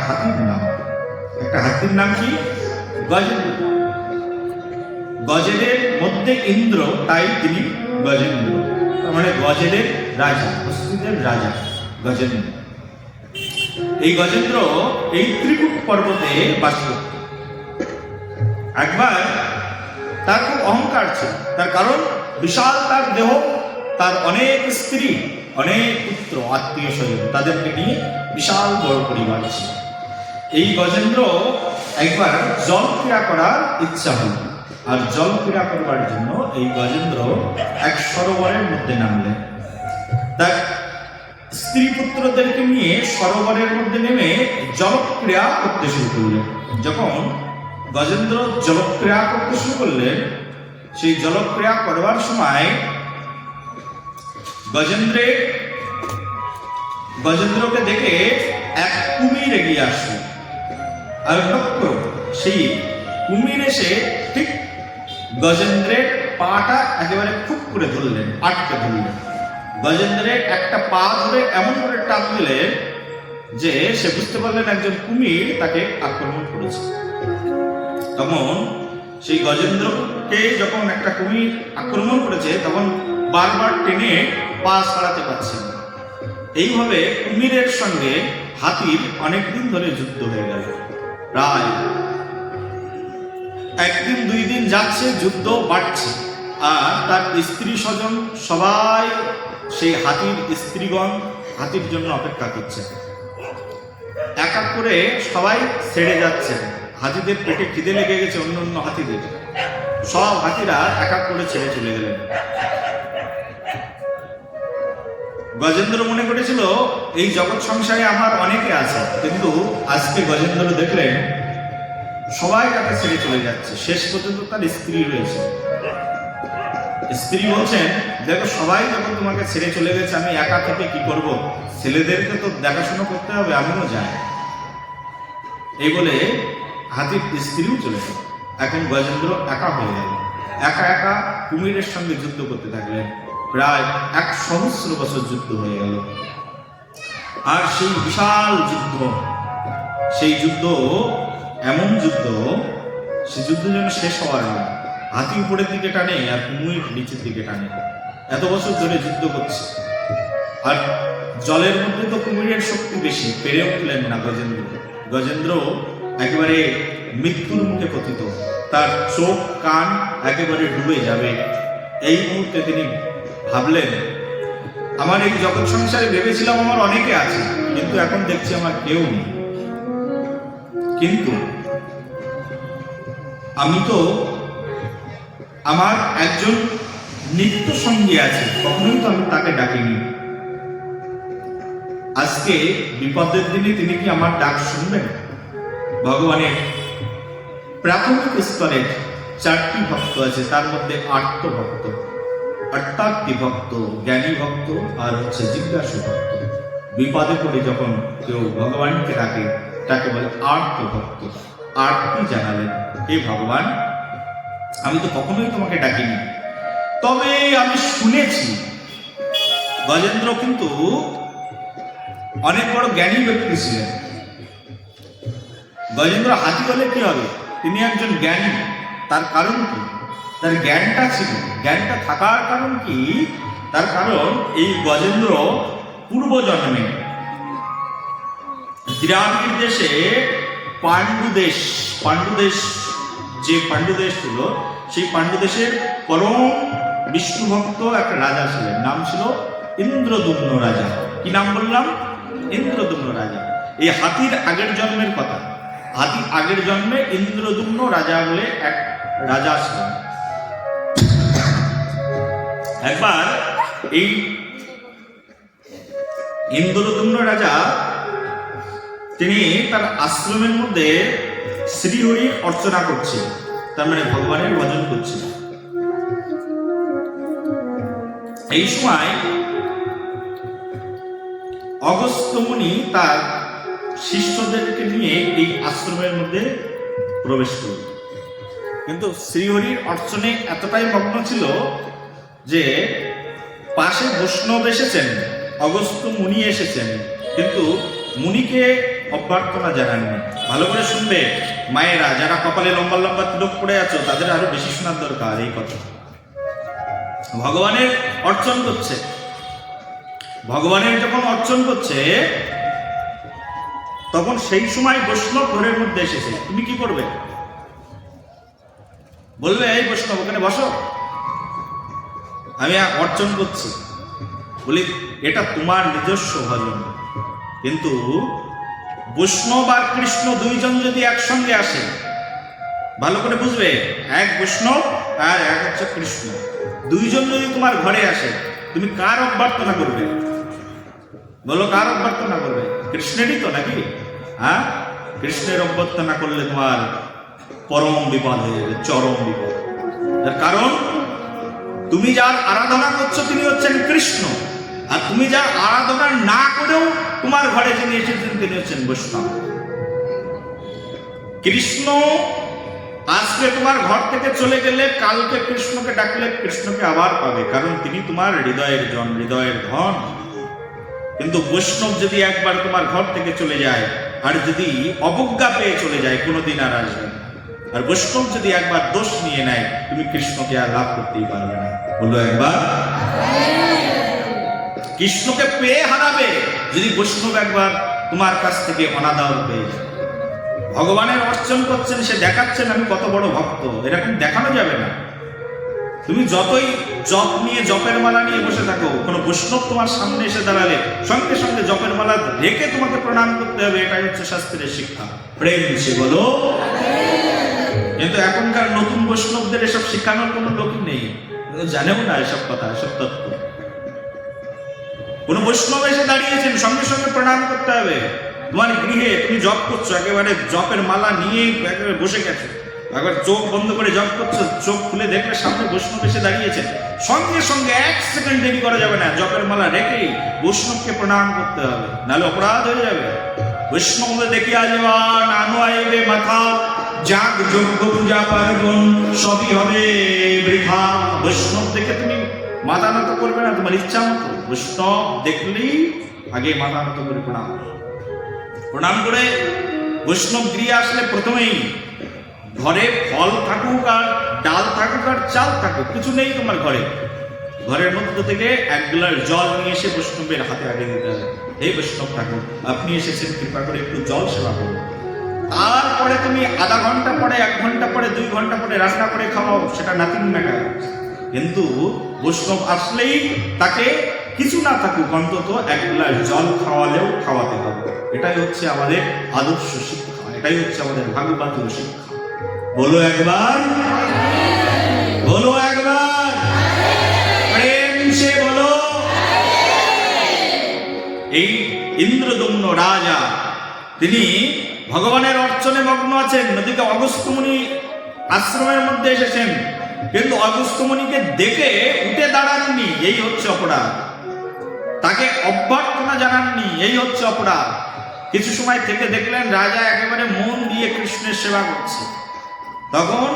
হাতির নাম। একটা হাতির নাম কি? গজেন্দ্র। গজেদের মধ্যে ইন্দ্র, তাই তিনি গজেন্দ্র। তার মানে গজেদের রাজা, অস্ত্রীদের রাজা গজেন্দ্র। এই গজেন্দ্র এই ত্রিকুট পর্বতে বাস করত। একবার তার খুব অহংকার ছিল, তার কারণ বিশাল তার দেহ, তার অনেক স্ত্রী, অনেক পুত্র, আত্মীয় স্বজন, তাদেরকে নিয়ে বিশাল বড় পরিবার ছিল। এই গজেন্দ্র একবার জল ক্রীড়া করার ইচ্ছা হল, আর জল ক্রীড়া করবার জন্য এই গজেন্দ্র এক সরোবরের মধ্যে নামলেন। তার স্ত্রী পুত্রদেরকে নিয়ে সরোবরের মধ্যে নেমে জলক্রীড়া করতে শুরু করলেন। যখন গজেন্দ্র জলক্রীড়া করতে শুরু করলেন, সেই জলক্রীড়া করবার সময় গজেন্দ্রকে দেখে এক কুমির এগিয়ে আসলো। আর সেই কুমির এসে ঠিক গজেন্দ্রের পাটা একেবারে খুব করে ধরলেন, আটকে ধরলেন। গজেন্দ্রের একটা পা ধরে এমন করে টান দিলেন যে সে বুঝতে পারলেন একজন কুমির তাকে আক্রমণ করেছে। তখন সেই গজেন্দ্রকে যখন একটা কুমির আক্রমণ করেছে, তখন বারবার টেনে পা ছাড়াতে পারছে না। এইভাবে কুমিরের সঙ্গে হাতির অনেকদিন ধরে যুদ্ধ হয়ে গেল। প্রায় একদিন দুই দিন যাচ্ছে, যুদ্ধ বাড়ছে, আর তার স্ত্রী স্বজন সবাই সেই হাতির স্ত্রীগণ হাতির জন্য অপেক্ষা করছে। এক এক করে সবাই ছেড়ে যাচ্ছে। হাতিদের পেটে খিদে লেগে গেছে, অন্য অন্য হাতিদের, সব হাতিরা এক এক করে ছেড়ে চলে গেলেন। গজেন্দ্র মনে করেছিল এই জগৎ সংসারে আমার অনেকে আছে, কিন্তু আজকে গজেন্দ্র দেখলেন সবাই তাকে ছেড়ে চলে যাচ্ছে। শেষ পর্যন্ত তার স্ত্রী রয়েছে। স্ত্রী বলছেন, দেখো সবাই যখন তোমাকে ছেড়ে চলে গেছে, আমি একা থেকে কি করব? ছেলেদেরকে তো দেখাশোনা করতে হবে, আমিও যাই। এই বলে হাতির স্ত্রীও চলে গেল। এখন গজেন্দ্র একা হয়ে গেল। একা একা কুমিরের সঙ্গে যুদ্ধ করতে থাকলেন। প্রায় 100 বছর যুদ্ধ হয়ে গেল। আর সেই বিশাল যুদ্ধ, সেই যুদ্ধ এমন যুদ্ধ, সে যুদ্ধ যেন শেষ হওয়ার না। হাতি উপরের দিকে টানে আর কুমির নিচের দিকে টানে। এত বছর ধরে যুদ্ধ করছে, আর জলের মধ্যে তো কুমিরের শক্তি বেশি, পেরে উঠলেন না গজেন্দ্র। গজেন্দ্র একেবারে মৃত্যুর মুখে পতিত, তার চোখ কান একেবারে ডুবে যাবে। এই মুহূর্তে তিনি ভাবলেন, আমার এই জগৎ সংসারে ভেবেছিলাম আমার অনেকে আছে, কিন্তু এখন দেখছি আমার কেউ নেই। কিন্তু আমি তো, আমার একজন নিত্য সঙ্গী আছে, কখনোই তো আমি তাকে ডাকিনি। আজকে বিপদের দিনে তিনি কি আমার ডাক শুনবেন? ভগবানের প্রাথমিক স্তরের 4টি ভক্ত আছে, তার মধ্যে আর্ত ভক্ত, অর্থাৎ ভক্ত, জ্ঞানী ভক্ত, আর হচ্ছে জিজ্ঞাসু ভক্ত। বিপদে পড়ে যখন কেউ ভগবানকে ডাকে, তাকে বলে আর্ত ভক্ত। আর্তি জানালেন, হে ভগবান, আমি তো কখনোই তোমাকে ডাকিনি, তবে আমি শুনেছি। গজেন্দ্র কিন্তু অনেক বড় জ্ঞানী ব্যক্তি ছিলেন। গজেন্দ্র হাতি বলে কি হবে? তিনি একজন জ্ঞানী। তার কারণ কি? তার জ্ঞানটা ছিল। জ্ঞানটা থাকার কারণ কি? তার কারণ এই গজেন্দ্র পূর্বজন্মে দ্রাবিড় দেশে পাণ্ডুদেশ যে পাণ্ডুদেশ ছিল, সেই পাণ্ডুদেশের পরম বিষ্ণু ভক্ত এক রাজা ছিলেন। নাম ছিল ইন্দ্রদুম্ন রাজা। কি নাম বললাম? ইন্দ্রদুম্ন রাজা। এই হাতির আগের জন্মের কথা। হাতি আগের জন্মে ইন্দ্রদুম্ন রাজা বলে এক রাজা ছিলেন। একবার এই ইন্দ্রদুম্ন রাজা তিনি তার আশ্রমের মধ্যে শ্রীহরির অর্চনা করছে, তার মানে ভগবানের ভজন করছে। এই সময় অগস্ত্য মুনি তার শিষ্যদেরকে নিয়ে এই আশ্রমের মধ্যে প্রবেশ করল, কিন্তু শ্রীহরির অর্চনে এতটাই মগ্ন ছিল যে পাশে বৈষ্ণব এসেছেন, অগস্ত্য মুনি এসেছেন, কিন্তু মুনিকে অভ্যর্থনা জানাননি। ভালো করে শুনবে মায়েরা, যারা কপালে লম্বা লম্বা তিলক পড়ে আছো, তাদের আরো বেশি শোনার দরকার এই কথা। ভগবানের অর্চন করছে, ভগবানের যখন অর্চন করছে তখন সেই সময় বৈষ্ণব ঘরের মধ্যে এসেছে, তুমি কি করবে? বলবে এই বৈষ্ণব ওখানে বসো, আমি অর্চন করছি। বলি এটা তোমার নিজস্ব ভজন, কিন্তু বৈষ্ণব আর কৃষ্ণ দুইজন যদি একসঙ্গে আসে, ভালো করে বুঝবে, এক বৈষ্ণব আর এক হচ্ছে কৃষ্ণ, দুইজন যদি তোমার ঘরে আসে, তুমি কার অভ্যর্থনা করবে? বলো কার অভ্যর্থনা করবে? কৃষ্ণেরই তো নাকি? হ্যাঁ, কৃষ্ণের অভ্যর্থনা করলে তোমার পরম বিপদ হয়ে যাবে, চরম বিপদ। তার কারণ তুমি যার আরাধনা করছো তিনি হচ্ছেন কৃষ্ণ, আর তুমি যার আরাধনা না করেও তোমার ঘরে যিনি এসেছেন তিনি হচ্ছেন বৈষ্ণব। কৃষ্ণ আজকে তোমার ঘর থেকে চলে গেলে কালকে কৃষ্ণকে ডাকলে কৃষ্ণকে আবার পাবে, কারণ তিনি তোমার হৃদয়ের জন, হৃদয়ের ধন। কিন্তু বৈষ্ণব যদি একবার তোমার ঘর থেকে চলে যায় আর যদি অবজ্ঞা পেয়ে চলে যায়, কোনোদিন আর আসবে না। আর বৈষ্ণব যদি একবার দোষ নিয়ে নেয়, তুমি কৃষ্ণকে আর লাভ করতেই পারবে না। বলো একবার, কৃষ্ণকে পেয়ে হারাবে যদি বৈষ্ণব একবার তোমার কাছ থেকে অনাদর পেয়ে যায়। ভগবানের অর্চন করছেন, সে দেখাচ্ছেন আমি কত বড় ভক্ত, এরকম দেখানো যাবে না। তুমি যতই জপ নিয়ে, জপের মালা নিয়ে বসে থাকো, কোনো বৈষ্ণব তোমার সামনে এসে দাঁড়ালে সঙ্গে সঙ্গে জপের মালা রেখে তোমাকে প্রণাম করতে হবে, এটাই হচ্ছে শাস্ত্রের শিক্ষা। প্রেম সে বলো। কিন্তু এখনকার নতুন বৈষ্ণবদের এসব শিখানোর কোনো লোকই নেই, জানেও না এসব কথা, এসব তত্ত্ব। কোন বৈষ্ণব এসে দাঁড়িয়েছেন, সঙ্গে সঙ্গে প্রণাম করতে হবে। তোমার গৃহে তুমি জপ করছো, একেবারে জপের মালা নিয়ে একেবারে বসে গেছো, একবার চোখ বন্ধ করে জপ করছো, চোখ খুলে দেখলে সামনে বৈষ্ণব এসে দাঁড়িয়েছেন, সঙ্গে সঙ্গে 1 সেকেন্ড দেরি করা যাবে না, জপের মালা রেখেই বৈষ্ণবকে প্রণাম করতে হবে, নাহলে অপরাধ হয়ে যাবে। বৈষ্ণব দেখিয়া যাওয়া নানু আইবে মাথা, যাগ যজ্ঞ পূজা পার্বণ সবই হবে বৃথা। বৈষ্ণব দেখে তুমি মাথা নত করবে না তোমার ইচ্ছা মতো, বৈষ্ণব দেখলেই আগে মাথা নত করে প্রণাম করে বৈষ্ণব গৃহে আসলে প্রথমেই ঘরে ফল থাকুক আর ডাল থাকুক আর চাল থাকুক, কিছু নেই তোমার ঘরে, ঘরের মধ্য থেকে 1 গ্লাস জল নিয়ে এসে বৈষ্ণবের হাতে আগে দিতে হবে। এই বৈষ্ণব ঠাকুর আপনি এসেছেন, কৃপা করে একটু জল সেবা করুন। তারপরে তুমি আধা ঘন্টা পরে, 1 ঘন্টা পরে, 2 ঘন্টা পরে রান্না করে খাওয়াও, সেটা নাথিং ম্যাটার। কিন্তু বৈষ্ণব আসলেই তাকে কিছু না থাকুক অন্তত 1 গ্লাস জল খাওয়ালেও খাওয়াতে হবে। এটাই হচ্ছে আমাদের আদর্শ শিক্ষা, এটাই হচ্ছে আমাদের ভাগবতীয় শিক্ষা। বলো একবার, বলো একবার, প্রেম সে বলো। এই ইন্দ্রদম্ন রাজা তিনি ভগবানের অর্চনে মগ্ন আছেন, নদীকে অগস্ত্য মুনি আশ্রমের মধ্যে এসেছেন, কিন্তু অগস্ত্য মুনিকে দেখে উঠে দাঁড়াননি, এই হচ্ছে অপরাধ। তাকে অভ্যর্থনা জানাননি, এই হচ্ছে অপরাধ। কিছু সময় থেকে দেখলেন রাজা একেবারে মন দিয়ে কৃষ্ণের সেবা করছে, তখন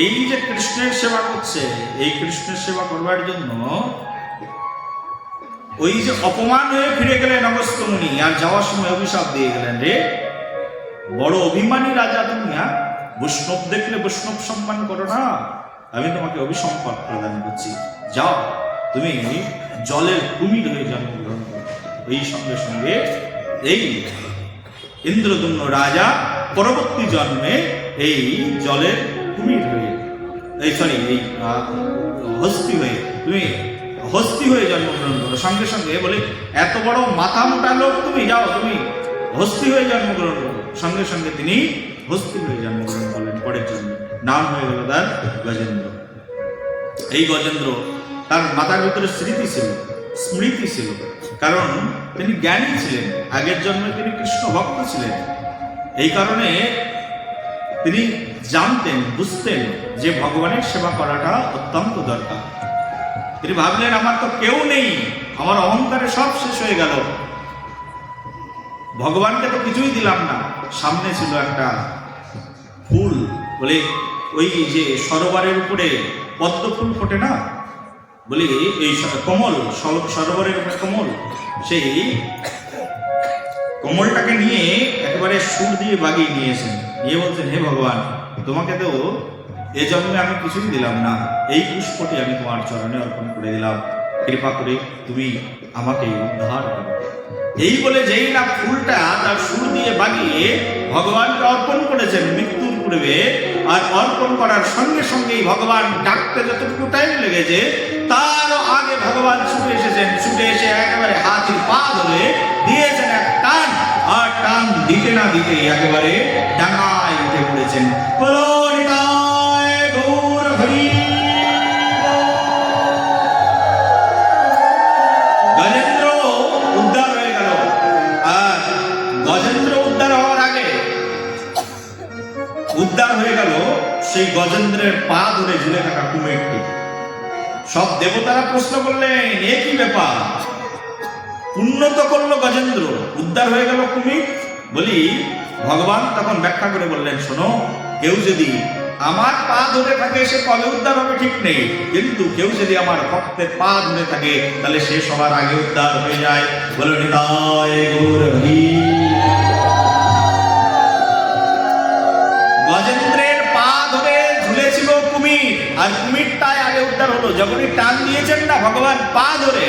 এই যে কৃষ্ণের সেবা করছে, এই কৃষ্ণের সেবা করবার জন্য ওই যে অপমান হয়ে ফিরে গেলেন অগস্ত্য মুনি, আর যাওয়ার সময় অভিশাপ দিয়ে গেলেন, রে বড় অভিমানী রাজা তুমি, বৈষ্ণব দেখলে বৈষ্ণব সম্মান করো না, আমি তোমাকে অভিসম্পদ প্রদান করছি, যাও তুমি জলের কুমির হয়ে জন্মগ্রহণ করো। এই সঙ্গে সঙ্গে এই ইন্দ্রদম্ন রাজা পরবর্তী জন্মে এই জলের কুমির হয়ে, এই হস্তি হয়ে, তুমি হস্তি হয়ে জন্মগ্রহণ করো। সঙ্গে সঙ্গে বলে এত বড় মাথা মোটা লোক তুমি, যাও তুমি হস্তি হয়ে জন্মগ্রহণ করো। সঙ্গে সঙ্গে তিনি হস্তি হয়ে জন্মগ্রহণ করলেন, পরের জন্মে নাম হয়ে গেল তার গজেন্দ্র। এই গজেন্দ্র, তার মাথার ভিতরে স্মৃতি ছিল, স্মৃতি ছিল, কারণ তিনি জ্ঞানী ছিলেন, আগের জন্মে তিনি কৃষ্ণ ভক্ত ছিলেন। এই কারণে তিনি জানতেন, বুঝতেন যে ভগবানের সেবা করাটা অত্যন্ত দরকার। তিনি ভাবলেন আমার তো কেউ নেই, আমার অহংকারে সব শেষ হয়ে গেল, ভগবানকে তো কিছুই দিলাম না। সামনে ছিল একটা ফুল, বলে ওই যে সরোবরের উপরে পদ্ম ফুল ফোটে না, বলি এই কমল, সরোবরের উপরে কমল, সেই কমলটাকে নিয়ে একেবারে সুর দিয়ে বাগিয়ে নিয়েছেন, নিয়ে বলছেন, হে ভগবান, তোমাকে তো এ জন্মে আমি কিছুই দিলাম না, এই পুষ্পটি আমি তোমার চরণে অর্পণ করে দিলাম, কৃপা করে তুমি আমাকে উদ্ধার করো। এই বলে যেই না ফুলটা তার সুর দিয়ে বাগিয়ে ভগবানকে অর্পণ করেছেন মৃত্যুর পূর্বে, আর অর্পণ করার সঙ্গে সঙ্গেই ভগবান ডাকতে যতটুকু টাইম লেগেছে তারও আগে ভগবান ছুটে এসেছেন। ছুটে এসে একেবারে হাতির পা ধরে দিয়েছেন এক টান, আর টান দিতে না দিতে একেবারে ডাঙায় উঠে পড়েছেন। গজেন্দ্র উদ্ধার হয়ে গেল। আর গজেন্দ্র উদ্ধার হওয়ার আগে উদ্ধার হয়ে গেল সেই গজেন্দ্রের পা ধরে ঝুলে থাকা কুমিরটি। সব দেবতারা প্রশ্ন করলেন, এ কি ব্যাপার? উন্নত করলো গজেন্দ্র, উদ্ধার হয়ে গেল কুমির। বলি ভগবান তখন ব্যাখ্যা করে বললেন, শোনো, কেউ যদি আমার পা ধরে থাকে সে কবে উদ্ধার হবে ঠিক নেই, কিন্তু কেউ যদি আমার ভক্তের পা ধরে থাকে তাহলে সে সবার আগে উদ্ধার হয়ে যায়। বলো নিতাই গৌর হরি। গজেন্দ্রের পা ধরে ঝুলেছিল কুমির, আর কুমিরটাই আগে উদ্ধার হলো। যখনই টান দিয়েছেন না ভগবান পা ধরে,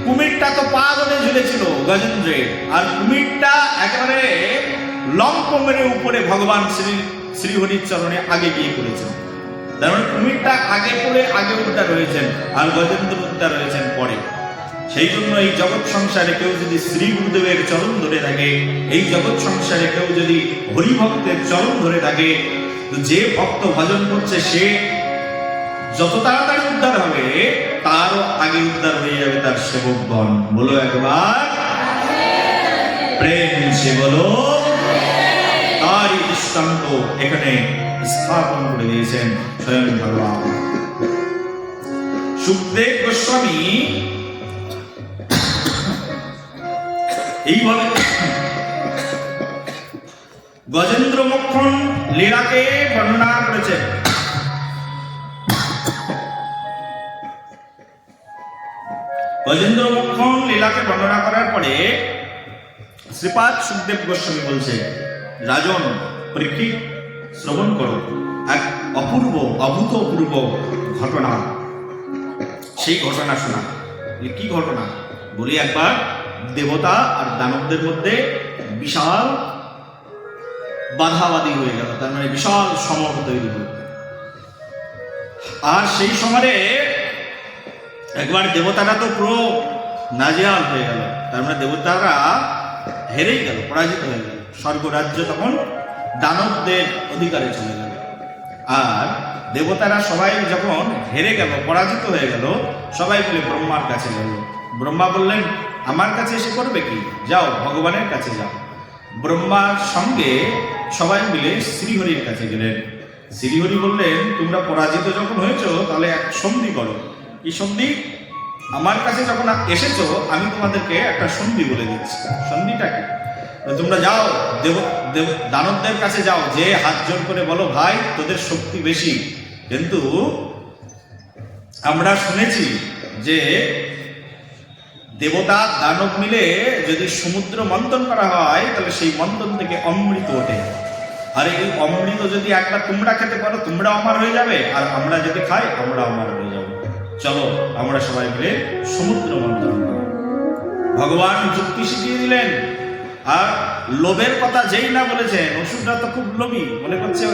কুমিরটা তো পা ধরে ঝুলেছিল গজেন্দ্রের, আর কুমিরটা একেবারে লম্প মেরে উপরে ভগবান শ্রীহরির চরণে আগে গিয়ে পড়েছেন। তার মানে কুমিরটা আগে পড়ে আগে উদ্ধার হয়েছেন, আর গজেন্দ্র উদ্ধার হয়েছেন পরে। সেই জন্য এই জগৎ সংসারে কেউ যদি শ্রী গুরুদেবের চরণ ধরে থাকে, এই জগৎ সংসারে কেউ যদি হরিভক্তের চরণ ধরে থাকে, যে ভক্ত ভজন করছে সে যত তাড়াতাড়ি উদ্ধার হবে তারও আগে উদ্ধার হয়ে যাবে তার সেবকগণ। বলো একবার প্রেম সে বলো। তারই দৃষ্টান্ত এখানে স্থাপন করে দিয়েছেন স্বয়ং ভগবান। সুখদেব গোস্বামী এইভাবে গজেন্দ্র মোক্ষণ লীলাকে বর্ণনা করেছেন। গজেন্দ্র মোক্ষণ লীলাকে বর্ণনা করার পরে শ্রীপাদ সুখদেব গোস্বামী বলছে, রাজন পরীক্ষিত, শ্রবণ করো এক অপূর্ব অভূতপূর্ব ঘটনা। সেই ঘটনা শোনা। কি ঘটনা? বলি একবার দেবতা আর দানবদের মধ্যে বিশাল বাধাবাদী হয়ে গেল, তার মানে বিশাল সমর তৈরি হল। আর সেই সমরে একবার দেবতারা তো পুরো নাজেহাল হয়ে গেল, তার মানে দেবতারা হেরেই গেল, পরাজিত হয়ে গেল। স্বর্গরাজ্য তখন দানবদের অধিকারে চলে গেল। আর দেবতারা সবাই যখন হেরে গেল, পরাজিত হয়ে গেল, সবাই মিলে ব্রহ্মার কাছে গেল। ব্রহ্মা বললেন, আমার কাছে এসে করবে কি? যাও ভগবানের কাছে যাও। ব্রহ্মার সঙ্গে সবাই মিলে শ্রীহরির কাছে গেলেন। শ্রীহরি বললেন, তোমরা পরাজিত যখন হয়েছো তাহলে এক সন্ধি করো। কি সন্ধি? আমার কাছে যখন এসেছো আমি তোমাদেরকে একটা সন্ধি বলে দিচ্ছি। সন্ধিটা কি? তোমরা যাও দানবদের কাছে যাও, যে হাত জোর করে বলো, ভাই তোদের শক্তি বেশি, কিন্তু আমরা শুনেছি যে দেবতা দানব মিলে যদি সমুদ্র মন্থন করা হয় তাহলে সেই মন্থন থেকে অমৃত ওঠে, আর এই অমৃত যদি একবার তোমরা খেতে পারো তোমরা অমর হয়ে যাবে, আর আমরা যদি খাই আমরা অমর হয়ে যাবো। চলো আমরা সবাই মিলে সমুদ্র মন্থন করি। ভগবান যুক্তি শিখিয়ে দিলেন। আর লোভের কথা যেই না বলেছেন, অসুররা তো খুব লোভী, মনে করছে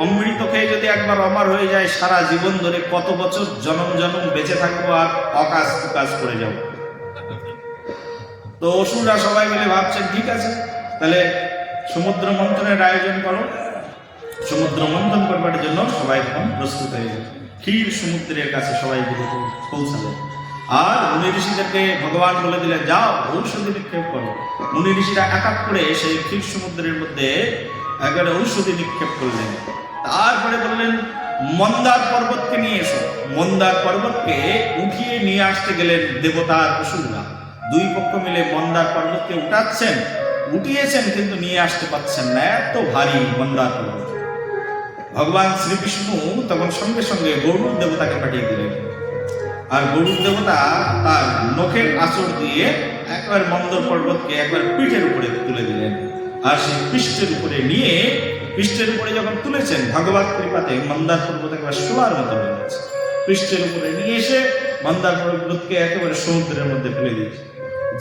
অমৃত খেয়ে যদি একবার অমর হয়ে যায় সারা জীবন ধরে কত বছর জনম জনম বেঁচে থাকবো আর অকাজ কুকাজ করে যাবো। তো অসুররা সবাই মিলে ভাবছেন, ঠিক আছে তাহলে সমুদ্র মন্থনের আয়োজন করো। সমুদ্র মন্থন করবার জন্য সবাই তখন প্রস্তুত হয়ে গেল। ক্ষীর সমুদ্রের কাছে সবাই পৌঁছালেন। আর মুনি ঋষিদেরকে ভগবান বলে দিলেন, যাও ঔষধি নিক্ষেপ করো। মুনি ঋষিরা এক এক করে সেই ক্ষীর সমুদ্রের মধ্যে একবারে ঔষধি নিক্ষেপ করলেন। তারপরে বললেন, মন্দার পর্বতকে নিয়ে এসো। মন্দার পর্বতকে উঠিয়ে নিয়ে আসতে গেলেন দেবতার অসুররা। দুই পক্ষ মিলে মন্দার পর্বতকে উঠিয়েছেন, কিন্তু নিয়ে আসতে পারছেন না, এত ভারী মন্দার পর্বত। ভগবান শ্রীবিষ্ণু তখন সঙ্গে সঙ্গে গরুড় দেবতাকে পাঠিয়ে দিলেন। আর গরুড় দেবতা তার নখের আঁচড় দিয়ে একবার মন্দর পর্বতকে একবার পিঠের উপরে তুলে দিলেন। আর সেই পৃষ্ঠের উপরে নিয়ে, পৃষ্ঠের উপরে যখন তুলেছেন, ভগবত কৃপাতে মন্দার পর্বত একবার শোয়ার মতো হয়ে গেছে। পৃষ্ঠের উপরে নিয়ে এসে মন্দার পর্বতকে একেবারে সমুদ্রের মধ্যে ফেলে দিয়েছে।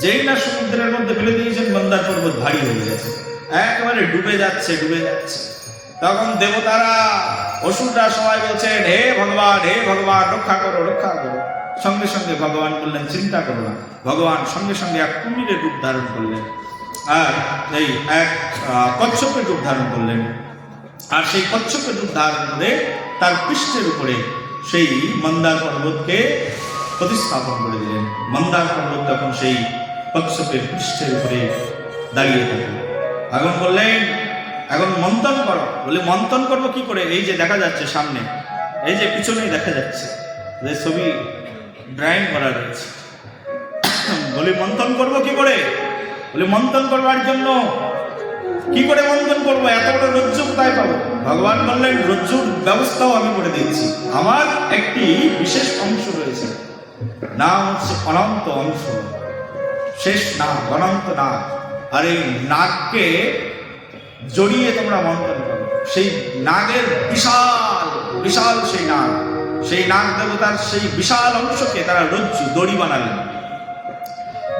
যেই না সমুদ্রের মধ্যে ফেলে দিয়েছেন, মন্দার পর্বত ভারী হয়ে গেছে, একেবারে ডুবে যাচ্ছে, ডুবে যাচ্ছে। তখন দেবতারা, অসুররা সবাই বলছেন, হে ভগবান, হে ভগবান, রক্ষা করো, রক্ষা করো। সঙ্গে সঙ্গে ভগবান বললেন, চিন্তা করো না। ভগবান সঙ্গে সঙ্গে এক কুমিরের রূপ ধারণ করলেন, আর এই এক কচ্ছপের রূপ ধারণ করলেন। আর সেই কচ্ছপের রূপ ধারণ করে তার পৃষ্ঠের উপরে সেই মন্দার পর্বতকে প্রতিস্থাপন করে দিলেন। মন্দার পর্বত তখন সেই কচ্ছপের পৃষ্ঠের উপরে দাঁড়িয়ে থাকল। এখন বললেন, এখন মন্থন করো। বলে মন্থন করবো কি করে? এই যে দেখা যাচ্ছে সামনে, এই যে পিছনেই দেখা যাচ্ছে যে ছবি ড্রয়িং করা রয়েছে। বলি মন্থন করবো কি করে? বলে মন্থন করবার জন্য কি করে মন্থন করবো? এত বড় রজ্জু কোথায় পাবো? ভগবান বললেন, রজ্জুর ব্যবস্থাও আমি করে দিয়েছি। আমার একটি বিশেষ অংশ রয়েছে, নাম হচ্ছে অনন্ত অংশ, শেষ নাগ, অনন্ত নাগ। আর এই নাগকে জড়িয়ে তোমরা মন্থন করো। সেই নাগের বিশাল বিশাল সেই নাগ, সেই নাগ দেবতার সেই বিশাল অংশকে তারা রজ্জু, দড়ি বানালেন।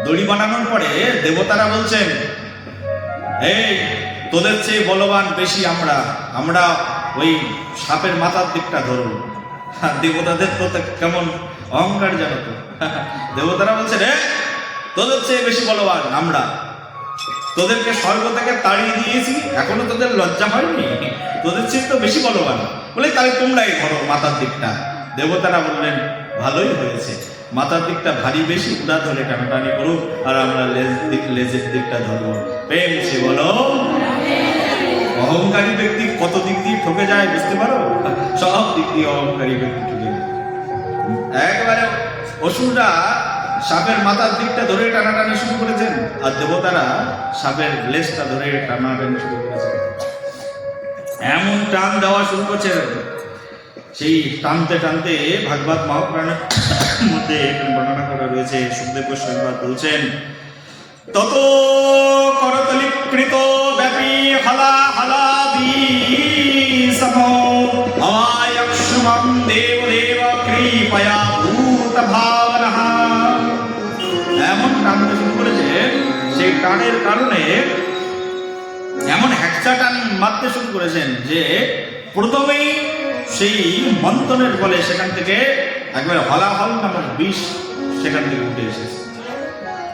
দড়ি বানানোর পরে দেবতারা বলছেন, এই তোদের চেয়ে বলবান বেশি আমরা, আমরা ওই সাপের মাথার দিকটা ধরবো। দেবতাদের তো কেমন অহংকার জানো তো। দেবতারা বলছে, রে তোদের চেয়ে বেশি বলবান আমরা, তোদেরকে স্বর্গ থেকে তাড়িয়ে দিয়েছি, এখনো তোদের লজ্জা হয়নি? তোদের চেয়ে তো বেশি বলবান। বলে তাহলে তোমরাই ধরো মাথার দিকটা। দেবতারা বললেন, ভালোই হয়েছে, মাথার দিকটা ভারী বেশি, ওরা ধরে টানাটানি করুক, আর আমরা লেজের দিকটা ধরবো। প্রেম সে বলো। অহংকারী ব্যক্তি কত দিক দিয়ে ঠকে যায় বুঝতে পারো? সব দিক দিয়ে অহংকারী ব্যক্তি ঠকে যায়। একেবারে অসুররা সাপের মাথার দিকটা ধরে টানাটানি শুরু করেছেন, আর দেবতারা সাপের লেজটা ধরে টানাটানি শুরু করেছেন। এমন টান দেওয়া শুরু করছে, সেই টানতে টানতে ভাগবত মহাপুরাণের মধ্যে বর্ণনা করা রয়েছে। সুখদেব গোস্বামী বলছেন, তত করতলীকৃত ব্যাপী হলা হলাদি সম আয়ক্ষুমম দেবদেব কৃপয়া ভূত ভাবনঃ। এমন টানতে শুরু করেছে, সেই টানের কারণে এমন হ্যাকচা টান মারতে শুরু করেছেন যে প্রথমেই সেই মন্থনের ফলে সেখান থেকে একবার হলাহল নামক বিষ সেখান থেকে উঠে এসেছে।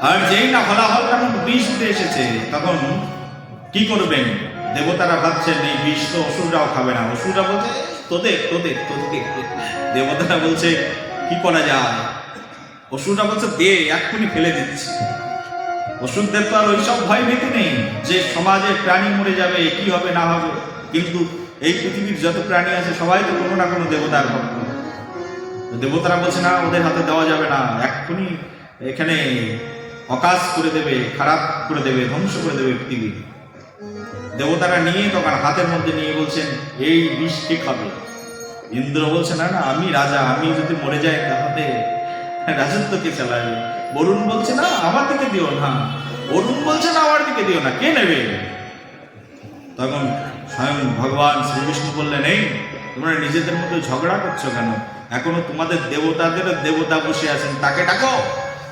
আর যেই না হলাহল নামক বিষ উঠে এসেছে, তখন কি করবেন? দেবতারা ভাবছেন এই বিষ তো অসুররাও খাবে না। অসুররা বলছে, তোদের তোদের তোদের। দেবতারা বলছে, কি করা যায়? অসুররা বলছে, দে, এক্ষুনি ফেলে দিচ্ছি। অসুরদের তো আর ওইসব ভয় ভীতি নেই যে সমাজে প্রাণী মরে যাবে, কি হবে না হবে। কিন্তু এই পৃথিবীর যত প্রাণী আছে সবাই তো কোনো না কোনো দেবতার ভক্ত। দেবতারা বলছে, না, ওদের হাতে দেওয়া যাবে না, এক্ষুনি এখানে অকাশ করে দেবে, খারাপ করে দেবে, ধ্বংস করে দেবে পৃথিবী। দেবতারা নিয়ে তখন হাতের মধ্যে নিয়ে বলছেন, এই বিষ কে খাবে? ইন্দ্র বলছে, না না, আমি রাজা, আমি যদি মরে যাই তাহলে রাজত্ব কে চালাবে? বরুণ বলছে, না, আমার দিকে দিও না। অরুণ বলছে, না, আমার দিকে দিও না, কে নেবে? তখন স্বয়ং ভগবান শ্রীবিষ্ণু বললেন, এই তোমরা নিজেদের মধ্যে ঝগড়া করছো কেন? এখনো তোমাদের দেবতাদের দেবতা বসে আছেন, তাকে ডাকো।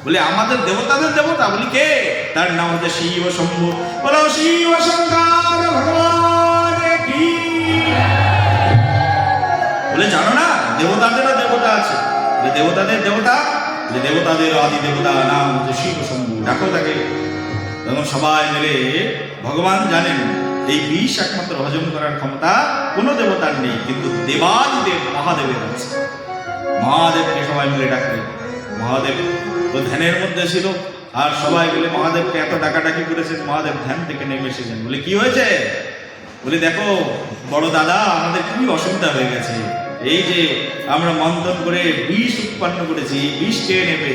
বলে, আমাদের দেবতাদের দেবতা? বলি, কে? তার নাম হচ্ছে শিব শম্ভু। বলো, শিব শঙ্কর ভগবান কি? বলে, জানো না দেবতাদেরও দেবতা আছে? দেবতাদের দেবতা, যে দেবতাদের আদি দেবতা নাম হচ্ছে শিব শম্ভু, ডাকো তাকে। তখন সবাই মিলে, ভগবান জানেন এই বিষ একমাত্র হজম করার ক্ষমতা কোনো দেবতার নেই, কিন্তু দেবাদিদেব মহাদেবের আছে। মহাদেবকে সবাই মিলে ডাকলেন। মহাদেব তো ধ্যানের মধ্যে ছিল, আর সবাই মিলে মহাদেবকে এত ডাকাডাকি করেছেন, মহাদেব ধ্যান থেকে নেমে এসেছেন। বলে, কি হয়েছে? বলে, দেখো বড় দাদা, আমাদের খুবই অসুবিধা হয়ে গেছে। এই যে আমরা মন্থন করে বিষ উৎপন্ন করেছি, বিষ কে নেবে?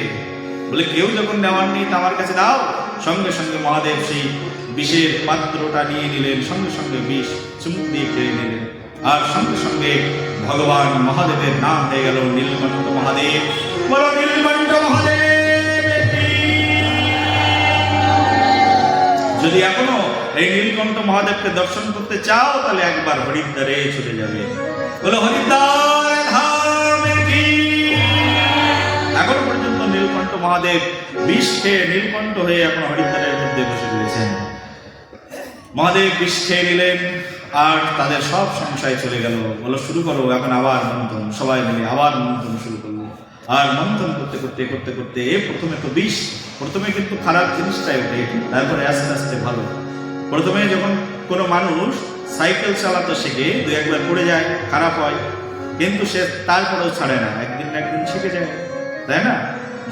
বলে, কেউ যখন নেওয়ার নেই তা আমার কাছে দাও। সঙ্গে সঙ্গে মহাদেব সেই বিষের পাত্রটা নিয়ে নিলেন, সঙ্গে সঙ্গে বিষ চুমুক দিয়ে খেয়ে নিলেন। আর সঙ্গে সঙ্গে ভগবান মহাদেবের নাম হয়ে গেল নীলকণ্ঠ মহাদেব। বলো, নীলকণ্ঠ মহাদেব। যদি এখনো এই নীলকণ্ঠ মহাদেবকে দর্শন করতে চাও তাহলে একবার হরিদ্বারে চলে যাবে। বলো হরিদ্বার ধামে কি। এখনো পর্যন্ত নীলকণ্ঠ মহাদেব বিষ খেয়ে নীলকণ্ঠ হয়ে এখন হরিদ্বারের মধ্যে বসে রয়েছেন। মহাদেব বিষ খেয়ে নিলেন আর তাদের সব সংশয় চলে গেল। বলো শুরু করো এখন আবার মন্থন। সবাই মিলে আবার মন্থন শুরু করলো। আর মন্থন করতে করতে করতে করতে প্রথমে তো বিষ, প্রথমে কিন্তু খারাপ জিনিসটাই ওঠে, তারপরে আস্তে আস্তে ভালো। প্রথমে যখন কোনো মানুষ সাইকেল চালাতে শেখে, দু একবার পড়ে যায়, খারাপ হয়, কিন্তু সে তারপরেও ছাড়ে না, একদিন না একদিন শিখে যায়, তাই না?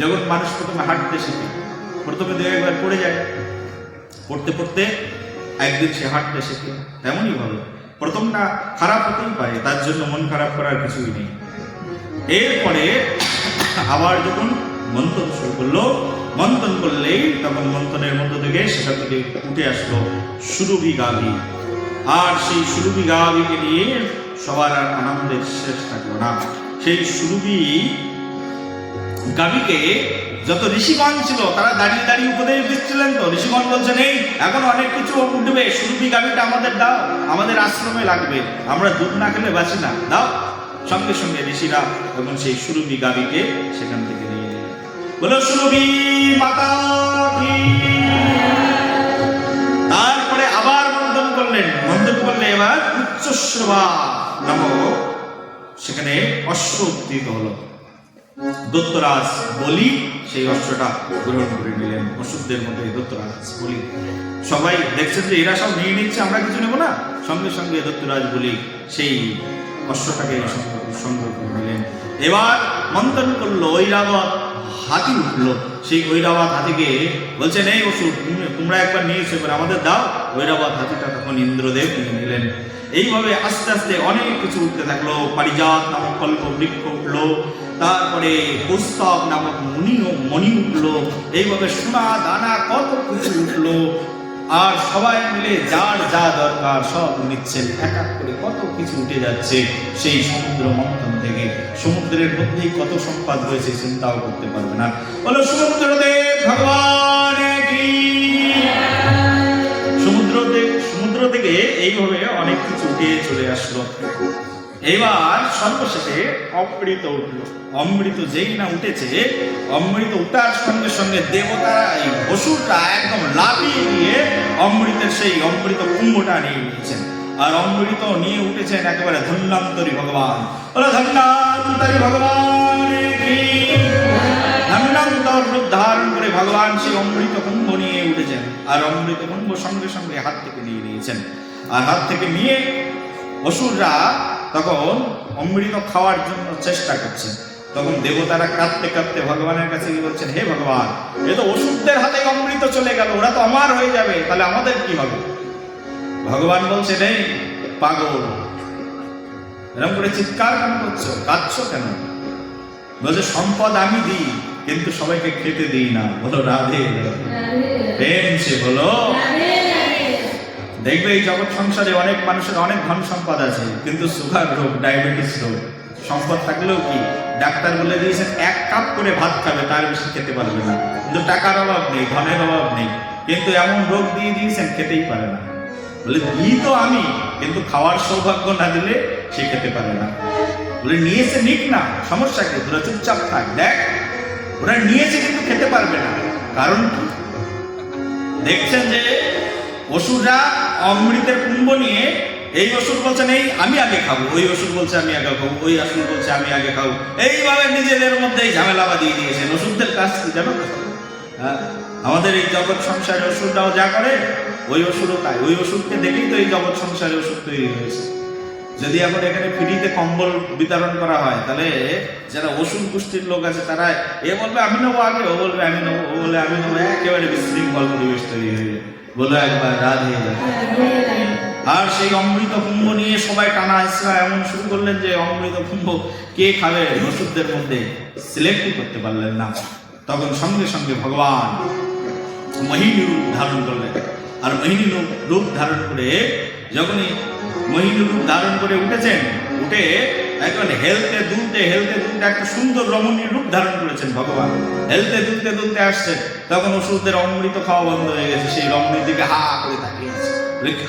যখন মানুষ প্রথমে হাঁটতে শেখে, প্রথমে দু একবার পড়ে যায়, পড়তে পড়তে একদিন সে হাঁটতে শেখে। তেমনই ভাবে প্রথমটা খারাপ হতেই পারে, তার জন্য মন খারাপ করার কিছুই নেই। এরপরে আবার যখন মন্থন শুরু করলো, মন্থন করলেই তখন মন্থনের মধ্য থেকে সেটা থেকে উঠে আসলো সুরভি গাভী। আর সেই সুরভি গাভীকে নিয়ে সবার আর আনন্দের শেষ থাকলো না। সেই সুরভি গাভীকে যত ঋষিগণ ছিল তারা দাঁড়িয়ে দাঁড়িয়ে উপদেশ দিচ্ছিলেন। তো ঋষিগণ বলছেন এই এখন অনেক কিছু উঠবে, সুরভি গাভীটা আমাদের দাও, আমাদের আশ্রমে লাগবে, আমরা দুধ না খেলে বাঁচি না, দাও। সঙ্গে সঙ্গে ঋষিরা তখন সেই সুরভি গাভীকে সেখান থেকে নিয়ে গেলেন। বলো সুরভি মাতা কি। তারপরে আবার মন্থন করলেন, মন্থন করলে এবার উচ্চশ্রবা নামক সেখানে অশ্ব উত্থিত হলো। দত্তরাজ বলি সেই অশ্বটা গ্রহণ করে নিলেন। অসুরদের মধ্যে দত্তরাজ বলি সবাই দেখছেন যে এরা সব নিয়ে নিচ্ছে, আমরা কিছু নেব না, সঙ্গে সঙ্গে দত্তরাজ বলি সেই অশ্বটাকে সংগ্রহ করে নিলেন। এবার মন্থন করলো, ঐরাবত হাতি উঠলো। সেই ঐরাবত হাতিকে বলছেন এই অসুর তোমরা একবার নিয়েছো, এবার আমাদের দাও। ঐরাবত হাতিটা তখন ইন্দ্রদেব নিয়ে নিলেন। এইভাবে আস্তে আস্তে অনেক কিছু উঠতে থাকলো। পারিজাত নামক কল্প বৃক্ষ উঠলো, তারপরে পুস্তক নামক মণি উঠলো, এইভাবে সোনা দানা কত কিছু উঠলো। আর সবাই মিলে যার যা দরকার সব নিচ্ছেন, এক এক করে কত কিছু উঠে যাচ্ছে সেই সমুদ্র মন্থন থেকে। সমুদ্রের মধ্যেই কত সম্পদ রয়েছে চিন্তাও করতে পারবে না। বলো সমুদ্রদেব ভগবান কি। সমুদ্র থেকে এইভাবে অনেক কিছু উঠে চলে আসলো। এবার সর্বশেষে অমৃত উঠলো। অমৃত যেই না উঠেছে, অমৃত উঠার সঙ্গে সঙ্গে দেবতারা এই অসুরটা একদম লাফিয়ে গিয়ে অমৃতের সেই অমৃত কুম্ভটা নিয়ে নিয়েছেন। আর অমৃত নিয়ে উঠেছেন একেবারে ধন্যান্তরী ভগবান। বলে ধন্যান্তরী ভগবান কি। ধন্যান্তর রূপ ধারণ করে ভগবান সেই অমৃত কুম্ভ নিয়ে উঠেছেন। আর অমৃত কুম্ভ সঙ্গে সঙ্গে হাত থেকে নিয়ে নিয়েছেন। আর হাত থেকে নিয়ে অসুররা তখন অমৃত খাওয়ার জন্য চেষ্টা করছে। তখন দেবতারা কাঁদতে কাঁদতে ভগবানের কাছে গিয়ে বলছেন হে ভগবান, এ তো অসুরদের হাতে অমৃত চলে গেল, ওরা তো আমার হয়ে যাবে, তাহলে আমাদের কি হবে? ভগবান বলছে এই পাগল, এরকম করে চিৎকার কেন করছো, কাঁদছো কেন? বলছে সম্পদ আমি দিই কিন্তু সবাইকে খেতে দিই না। বলো রাধে প্রেম সে বলো। দেখবে এই জগৎ সংসারে অনেক মানুষের অনেক ধন সম্পদ আছে, কিন্তু সুগার রোগ, ডায়াবেটিস রোগ, সম্পদ থাকলেও কি ডাক্তার বলে দিয়েছেন 1 কাপ করে ভাত খাবে, তার বেশি খেতে পারবে না। কিন্তু টাকার অভাব নেই, ধনের অভাব নেই, কিন্তু এমন রোগ দিয়ে দিয়েছেন খেতেই পারে না। বলে দিই তো আমি, কিন্তু খাওয়ার সৌভাগ্য না দিলে সে খেতে পারে না। বলে নিয়েছে নিক না, সমস্যা কি, তোরা চুপচাপ থাক, দেখ ওরা নিয়েছে কিন্তু খেতে পারবে না। কারণ কি দেখছেন যে অসুররা অমৃতের কুম্ভ নিয়ে, এই অসুর বলছেন এই আমি আগে খাবো, ওই অসুর বলছে আমি আগে খাবো, ওই অসুর বলছে আমি আগে খাবো, এইভাবে নিজেদের মধ্যে ঝামেলা বাঁধিয়ে দিয়েছেন। অসুরদের কাজ কি জানো? আমাদের এই জগৎ সংসারে অসুররাও যা করে ওই অসুরও তাই। ওই অসুরকে দেখেই তো এই জগৎ সংসারে অসুর তৈরি হয়েছে। যদি এখন এখানে ফ্রিতে কম্বল বিতরণ করা হয়, তাহলে যারা অসুর গোষ্ঠীর লোক আছে তারা এ বলবে আমি নেবো আগে, ও বলবে আমি নেবো, ও বলে আমি নেবো, একেবারে বিশৃঙ্খল পরিবেশ তৈরি হয়ে যায়। বলো একবার রাধে রাধে। আর সেই অমৃত কুম্ভ নিয়ে সবাই টানা হেঁচড়া এমন শুরু করলেন যে অমৃত কুম্ভ কে খাবে অসুরদের মধ্যে সিলেক্টই করতে পারলেন না। তখন সঙ্গে সঙ্গে ভগবান মোহিনী রূপ ধারণ করলেন। আর মোহিনী রূপ ধারণ করে যখনই মোহিনী রূপ ধারণ করে উঠেছেন, উঠে এখন হেলতে দুলতে একটা সুন্দর রমণীর রূপ ধারণ করেছেন ভগবান। হেলতে দুলতে আসছে, তখন অসুরদের অমৃত খাওয়া বন্ধ হয়ে গেছে। সেই রমণীর দিকে হা করে তাকিয়ে আছে,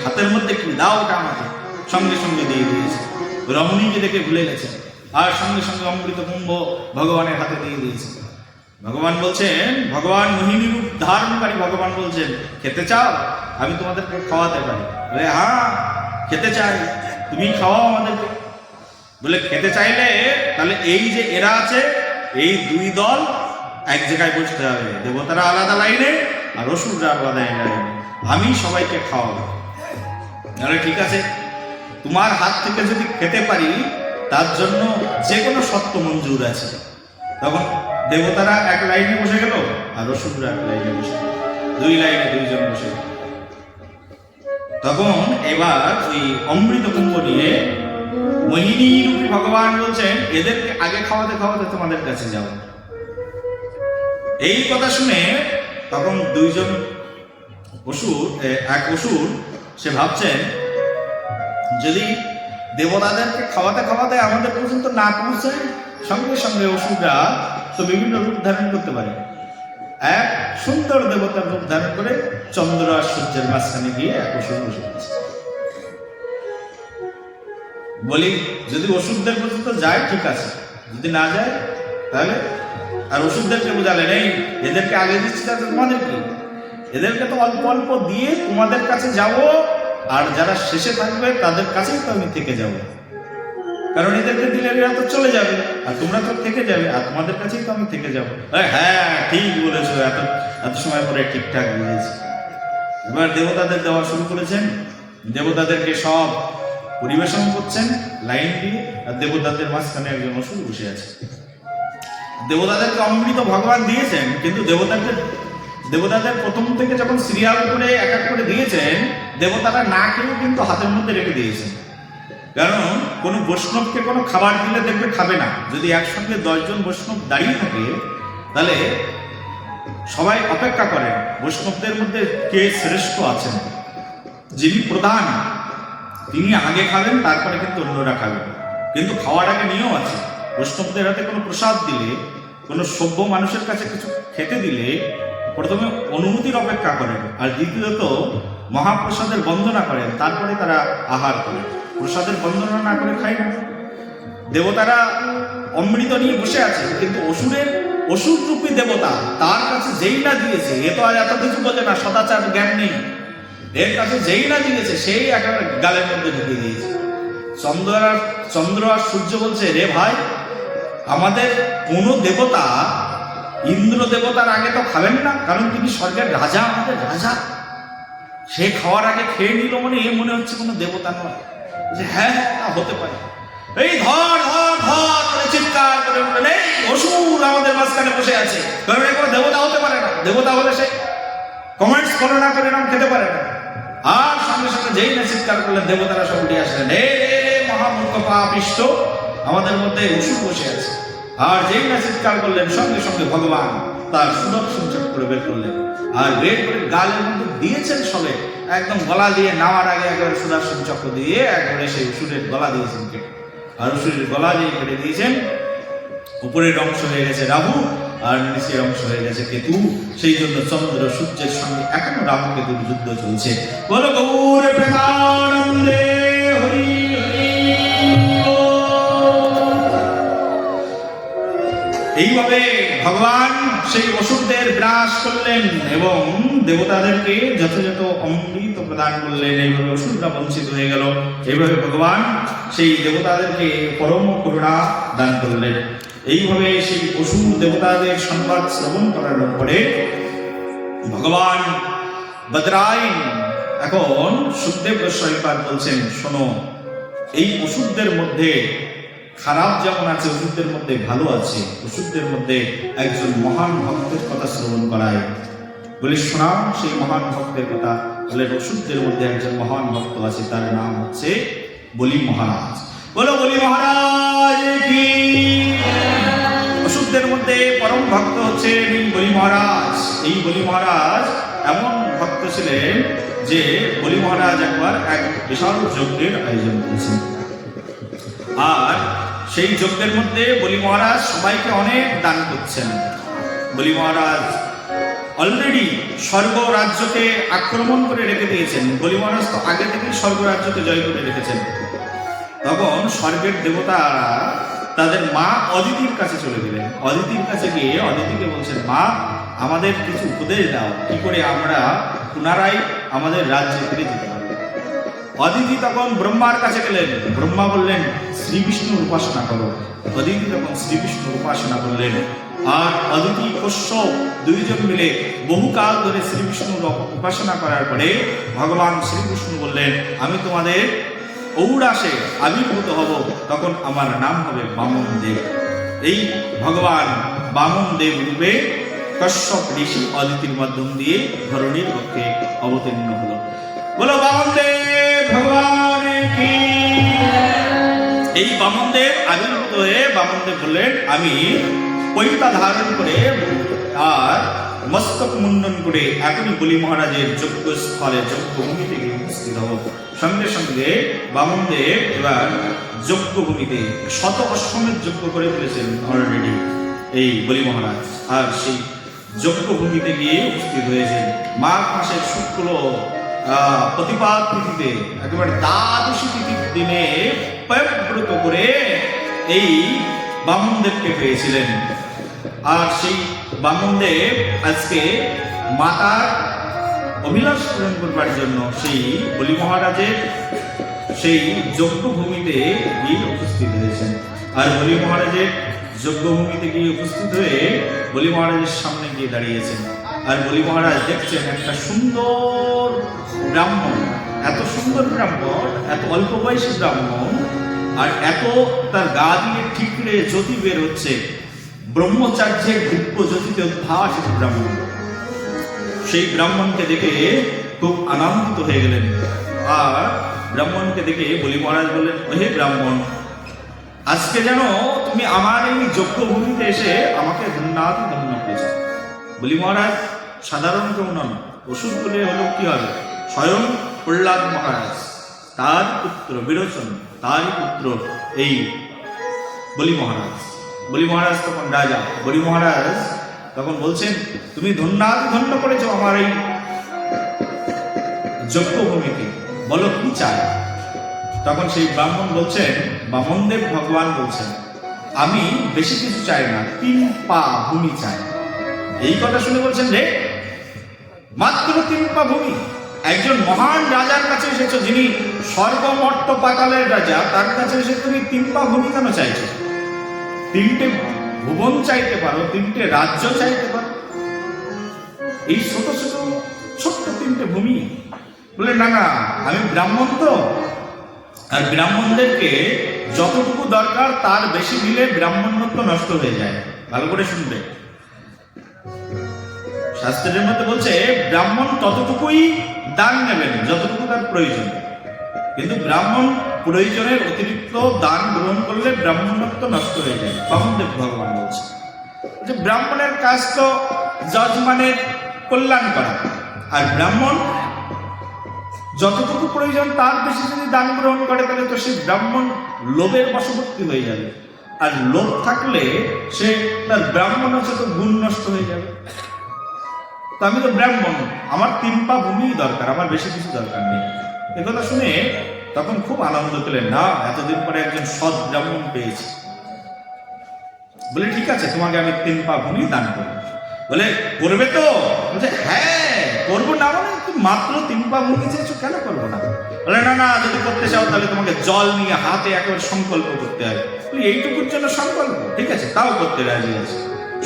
হাতের মধ্যে কি দাও ওটা আমাকে, সঙ্গে সঙ্গে দিয়ে দিয়েছে। রমণীকে দেখে ভুলে গেছে, আর সঙ্গে সঙ্গে অমৃত কুম্ভ ভগবানের হাতে দিয়ে দিয়েছে। ভগবান বলছেন, ভগবান মোহিনী রূপ ধারণকারী ভগবান বলছেন, খেতে চাও? আমি তোমাদেরকে খাওয়াতে পারি। বলে হ্যাঁ খেতে চাই, তুমি খাওয়াও আমাদেরকে। বলে খেতে চাইলে তাহলে এই যে এরা আছে, এই দুই দল এক জায়গায় বসতে হবে, দেবতারা আলাদা লাইনে আর অসুররা আলাদা লাইনে, আমি সবাইকে খাওয়াবো। তাহলে ঠিক আছে, তোমার হাত থেকে যদি খেতে পারি তার জন্য যে কোনো সত্য মঞ্জুর আছে। তখন দেবতারা এক লাইনে বসে গেল আর অসুররা এক লাইনে বসে গেল, দুই লাইনে দুইজন বসে গেল। তখন এবার ওই অমৃত কুম্ভ নিয়ে মোহিনী রূপী ভগবান বলছেন, এদেরকে আগে খাওয়াতে খাওয়াতে তোমাদের কাছে যাও। এই কথা শুনে তখন দুইজন অসুর, এক অসুর সে ভাবছেন, যদি দেবতাদেরকে খাওয়াতে খাওয়াতে আমাদের পর্যন্ত না পৌঁছায়, সঙ্গে সঙ্গে অসুররা তো বিভিন্ন রূপ ধারণ করতে পারে। এক সুন্দর দেবতার রূপ ধারণ করে চন্দ্র আর সূর্যের মাঝখানে গিয়ে এক অসুর বসে গেছে। বলি যদি ওষুধদের পর্যন্ত যায় ঠিক আছে, যদি না যায় তাহলে? আর ওষুধদেরকে বোঝালে নেই, এদেরকে আগে দিচ্ছি তাহলে তোমাদের কি, এদেরকে তো অল্প অল্প দিয়ে তোমাদের কাছে যাব, আর যারা শেষে থাকবে তাদের কাছেই তো আমি থেকে যাব, কারণ এদেরকে দিলে এরা তো চলে যাবে আর তোমরা তো থেকে যাবে, আর তোমাদের কাছেই তো আমি থেকে যাবো। হ্যাঁ ঠিক বলেছো, এত সময় পরে ঠিকঠাক বুঝেছি। এবার দেবতাদের দেওয়া শুরু করেছেন, দেবতাদেরকে সব পরিবেশন করছেন লাইন দিয়ে, আর দেবতাদের মাঝখানে একজন অসুর বসে আছে। দেবতাদেরকে অমৃত ভগবান দিয়েছেন, কিন্তু দেবতাদের প্রথম থেকে যখন সিরিয়াল করে এক এক করে দিয়েছেন, দেবতারা না খেয়েও কিন্তু হাতের মধ্যে রেখে দিয়েছেন। কারণ কোনো বৈষ্ণবকে কোনো খাবার দিলে দেখবে খাবে না। যদি একসঙ্গে 10 জন বৈষ্ণব দাঁড়িয়ে থাকে তাহলে সবাই অপেক্ষা করেন বৈষ্ণবদের মধ্যে কে শ্রেষ্ঠ আছেন, যিনি প্রধান তিনি আগে খাবেন, তারপরে কিন্তু অন্যরা খাবেন। কিন্তু খাওয়ার আগে নিয়ম আছে, বৈষ্ণবদের হাতে কোনো প্রসাদ দিলে, কোনো সভ্য মানুষের কাছে কিছু খেতে দিলে প্রথমে অনুমতির অপেক্ষা করেন, আর দ্বিতীয়ত মহাপ্রসাদের বন্দনা করেন, তারপরে তারা আহার করেন। প্রসাদের বন্দনা না করে খায় না। দেবতারা অমৃত নিয়ে বসে আছে, কিন্তু অসুর রূপী দেবতা তার কাছে যেই না দিয়েছে, এ তো আর এত কিছু বোঝে না, সদাচার জ্ঞান নেই, এর কাছে যেই না দিয়েছে সেই একেবারে গালের মধ্যে ঢুকে দিয়েছে। চন্দ্র আর সূর্য বলছে, রে ভাই, আমাদের কোন দেবতা ইন্দ্র দেবতার আগে তো খাবেন না, কারণ তিনি স্বর্গের রাজা, আমাদের রাজা। সে খাওয়ার আগে খেয়ে নিল, মানে এ মনে হচ্ছে কোনো দেবতা নয়। যে হ্যাঁ তা হতে পারে। এই ধর ধর ধর করে চিৎকার করে উঠলেন, এই অসুর আমাদের মাঝখানে বসে আছে, কারণ এ কোনো দেবতা হতে পারে না, দেবতা হলে সে কমেন্টস করে না করে নাম খেতে পারে না। আর সঙ্গে সঙ্গে যেই না চিৎকার করলেন, দেবতারা সব উঠে আসলেন, হে মহামূর্খ পাপিষ্ট, আমাদের মধ্যে অসুর বসে আছে। আর যেই না চিৎকার করলেন, সঙ্গে সঙ্গে ভগবান তার সুদর্শন চক্র বের করলেন, আর বের করে গালের মধ্যে দিয়েছেন সবে, একদম গলা দিয়ে নামার আগে একবার সুদর্শন চক্র দিয়ে একবারে সেই অসুরের গলা দিয়েছেন কেটে, আর অসুরের গলা দিয়ে কেটে দিয়েছেন। উপরের অংশ হয়ে গেছে রাহু, আর নিচের অংশ হয়ে গেছে কেতু। সেই জন্য চন্দ্র সূর্যের সঙ্গে এখনো রাহু কেতুর যুদ্ধ চলছে। বলো গৌর প্রেমানন্দে হরি হরি। এইভাবে ভগবান সেই অসুরদের বিনাশ করলেন এবং দেবতাদেরকে যথাযথ অমৃত প্রদান করলেন। এইভাবে অসুররা বঞ্চিত হয়ে গেল। এইভাবে ভগবান সেই দেবতাদেরকে পরম করুণা দান করলেন। এইভাবে সেই অসুর দেবতাদের সংবাদ শ্রবণ করার পরে ভগবান বদরায়ণ এখন সুখদেব গোস্বামীপাদ বলছেন, শোনো, এই অসুরদের মধ্যে খারাপ যেমন আছে, অসুরদের মধ্যে ভালো আছে। অসুরদের মধ্যে একজন মহান ভক্তের কথা শ্রবণ করায়। বলে শোনাও সেই মহান ভক্তের কথা। বলে অসুরদের মধ্যে একজন মহান ভক্ত আছে, তার নাম হচ্ছে বলি মহারাজ। বলো বলি মহারাজ কি। অসুরদের মধ্যে পরম ভক্ত হচ্ছে বলি মহারাজ। এই বলি মহারাজ এমন ভক্ত ছিলেন যে বলি মহারাজ একবার এক বিশাল যজ্ঞের আয়োজন করেছেন, আর সেই যজ্ঞের মধ্যে বলি মহারাজ সবাইকে অনেক দান করছেন। বলি মহারাজ অলরেডি স্বর্গ রাজ্যকে আক্রমণ করে রেখে দিয়েছেন। বলি মহারাজ তো আগে থেকেই স্বর্গ রাজ্যকে জয় করে রেখেছেন। তখন স্বর্গের দেবতারা তাদের মা অদিতির কাছে চলে গেলেন। অদিতির কাছে গিয়ে অদিতিকে বলছেন, মা আমাদের কিছু উপদেশ দাও, কি করে আমরা পুনরায় আমাদের রাজ্যে ফিরে যেতে পারব। অদিতি তখন ব্রহ্মার কাছে গেলেন। ব্রহ্মা বললেন শ্রী বিষ্ণুর উপাসনা করো। অদিতি তখন শ্রী বিষ্ণুর উপাসনা করলেন। আর অদিতি কশ্যপ দুইজন মিলে বহুকাল ধরে শ্রী বিষ্ণুর উপাসনা করার পরে ভগবান শ্রীকৃষ্ণ বললেন, আমি তোমাদের ঔরাসে আবির্ভূত হব, তখন আমার নাম হবে বামন দেব। এই ভগবান বামন দেব রূপে কশ্যপ ঋষি অদিতির মাধ্যম দিয়ে ধরণীর পক্ষে অবতীর্ণ হলো। বলো বামন দেব ভগবান কি। এই বামন দেব আবির্ভূত হয়ে বামন দেব বললেন, আমি পৈতা ধারণ করে আর মস্তক মুন্ডন করে এখনই বলি মহারাজের যজ্ঞ স্থলে যজ্ঞভূমি থেকে উপস্থিত হব। সঙ্গে সঙ্গে বামন দেব এবার যজ্ঞভূমিতে শত অশ্বমেধ যজ্ঞ করে ফেলেছেন অলরেডি এই বলি মহারাজ। আর সেই যজ্ঞভূমিতে গিয়ে উপস্থিত হয়েছেন মাঘ মাসের শুক্ল প্রতিপাদ তিথিতে, একেবারে দ্বাদশী তিথির দিনে পয়ব্রত করে এই বামনদেবকে পেয়েছিলেন। আর সেই বামনদেব আজকে মাতার অভিলাষ পূরণ করবার জন্য সেই বলি মহারাজের সেই যজ্ঞভূমিতে গিয়ে উপস্থিত হয়েছেন। আর বলি মহারাজের যজ্ঞভূমিতে গিয়ে উপস্থিত হয়ে বলি মহারাজের সামনে গিয়ে দাঁড়িয়েছেন। আর বলি মহারাজ দেখছেন একটা সুন্দর ব্রাহ্মণ, এত সুন্দর ব্রাহ্মণ, এত অল্প বয়সী ব্রাহ্মণ, আর এত তার গা দিয়ে ঠিকরে জ্যোতি বের হচ্ছে, ব্রহ্মচার্যের দিব্য জ্যোতিতে উদ্ভাসিত ব্রাহ্মণ। সেই ব্রাহ্মণকে দেখে খুব আনন্দিত হয়ে গেলেন। আর ব্রাহ্মণকে দেখে বলি মহারাজ বললেন, হে ব্রাহ্মণ, আজকে যেন তুমি আমার এই যজ্ঞভূমিতে এসে আমাকে ধন্যাতি ধন্য করেছ। বলি মহারাজ সাধারণ কেউ নন, ওষুধ বলে হলো কি হবে, স্বয়ং প্রহ্লাদ মহারাজ, তার পুত্র বিরোচন, তারই পুত্র এই বলি মহারাজ। বলি মহারাজ তখন রাজা। বলি মহারাজ তখন বলছেন, তুমি ধন্যাতি ধন্য করেছ আমার এই যজ্ঞভূমিকে, বলো কি চাই। তখন সেই ব্রাহ্মণ বলছেন, বামনদেব ভগবান বলছেন, আমি বেশি কিছু চাই না, 3 পা ভূমি চাই। এই কথা শুনে বলছেন, রে মাত্র 3 পা ভূমি? একজন মহান রাজার কাছে এসেছো, যিনি স্বর্গ মর্ত পাতালের রাজা, তার কাছে এসে তুমি 3 পা ভূমি কেন চাইছো? 3টে ভুবন চাইতে পারো, 3টে রাজ্য চাইতে পারো, এই ছোট ছোট ছোট্ট 3টে ভূমি? বলে না না, আমি ব্রাহ্মণ তো, আর ব্রাহ্মণদেরকে যতটুকু দরকার তার বেশি দিলে ব্রাহ্মণত্ব নষ্ট হয়ে যায়। ভালো করে শুনবে, শাস্ত্রের মধ্যে বলছে ব্রাহ্মণ ততটুকুই দান নেবেন যতটুকু তার প্রয়োজন, কিন্তু ব্রাহ্মণ প্রয়োজনের অতিরিক্ত দান গ্রহণ করলে ব্রাহ্মণত্ব নষ্ট হয়ে যায়। বামনদেব ভগবান বলছে যে ব্রাহ্মণের কাজ তো যজমানের কল্যাণ করা, আর ব্রাহ্মণ যতটুকু প্রয়োজন তার বেশি যদি দান গ্রহণ করে তাহলে তো সে ব্রাহ্মণ লোভের বশবর্তী হয়ে যাবে, আর লোভ থাকলে সে তার ব্রাহ্মণত্ব গুণ নষ্ট হয়ে যাবে। তো আমি তো ব্রাহ্মণ, আমার 3 পা ভূমি দরকার, আমার বেশি কিছু দরকার নেই। একথা শুনে তখন খুব আনন্দ পেলেন, না এতদিন পরে একজন সৎ ব্রাহ্মণ পেয়েছি। বলে ঠিক আছে, তোমাকে আমি 3 পা ভূমি দান করবো। বলে করবে তো? বলছে হ্যাঁ করবো, না মানে তুমি মাত্র 3 পা ভূমি চেয়েছো, কেন করবো না? বলে না না, যদি করতে চাও তাহলে তোমাকে জল নিয়ে হাতে একেবারে সংকল্প করতে হবে। এইটুকুর জন্য সংকল্প? ঠিক আছে, তাও করতে রাজি আছে।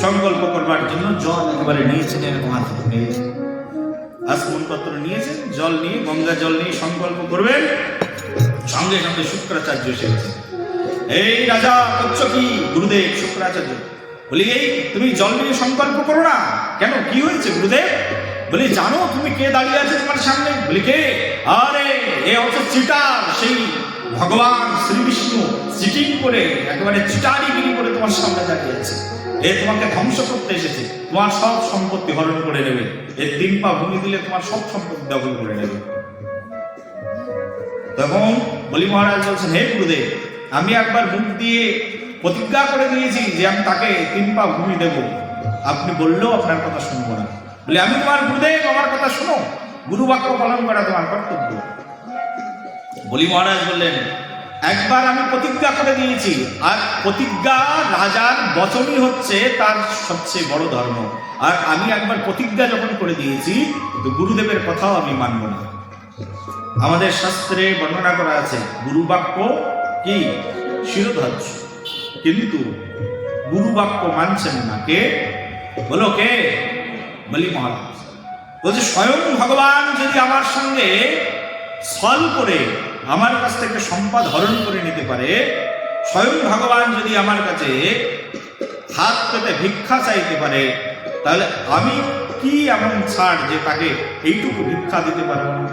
সংকল্প করবার জন্য জল একেবারে নিয়েছেন, আসমনপত্র নিয়েছেন, জল নিয়ে গঙ্গা জল নিয়ে সংকল্প করবেন। সঙ্গে সঙ্গে শুক্রাচার্য এসেছে। এই রাজা করছো কি? গুরুদেব শুক্রাচার্য। বলি এই তুমি জল নিয়ে সংকল্প করো না কেন, কি হয়েছে গুরুদেব? বলি জানো তুমি কে দাঁড়িয়ে আছে তোমার সামনে? বলি কে? আরে এ হচ্ছে চিটার, সেই ভগবান শ্রী বিষ্ণু চিটিং করে একেবারে চিটারিগিরি করে তোমার সামনে দাঁড়িয়ে আছে। এ তোমাকে ধ্বংস করতে এসেছে, তোমার সব সম্পত্তি হরণ করে নেবে। এর 3 পা ভূমি দিলে তোমার সব সম্পত্তি দখল করে নেবে। তখন বলি মহারাজ বলছেন, হে গুরুদেব, আমি একবার মুখ দিয়ে প্রতিজ্ঞা করে দিয়েছি যে আমি তাকে 3 পা ভূমি দেব, আপনি বললেও আপনার কথা শুনবো না। বলে আমি তোমার গুরুদেব, আমার কথা শোনো, গুরু বাক্য পালন করা তোমার কর্তব্য। বলি মহারাজ বললেন, একবার আমি প্রতিজ্ঞা করে দিয়েছি, আর প্রতিজ্ঞা রাজার বচনই হচ্ছে তার সবচেয়ে বড় ধর্ম। আর আমি একবার প্রতিজ্ঞা যখন করে দিয়েছি, তো গুরুদেবের কথাও আমি মানব না। আমাদের শাস্ত্রে বর্ণনা করা আছে গুরু বাক্য কি শিরোধার্য, কিন্তু গুরু বাক্য মানছেন না কে? বলো কে? বলি মহারাজ। বলছে স্বয়ং ভগবান যদি আমার সঙ্গে ছল করে আমার কাছ থেকে সম্পদ হরণ করে নিতে পারে, স্বয়ং ভগবান যদি আমার কাছে হাত পেতে ভিক্ষা চাইতে পারে, তাহলে আমি কি এমন ছাড় যে তাকে এইটুকু ভিক্ষা দিতে পারবো না?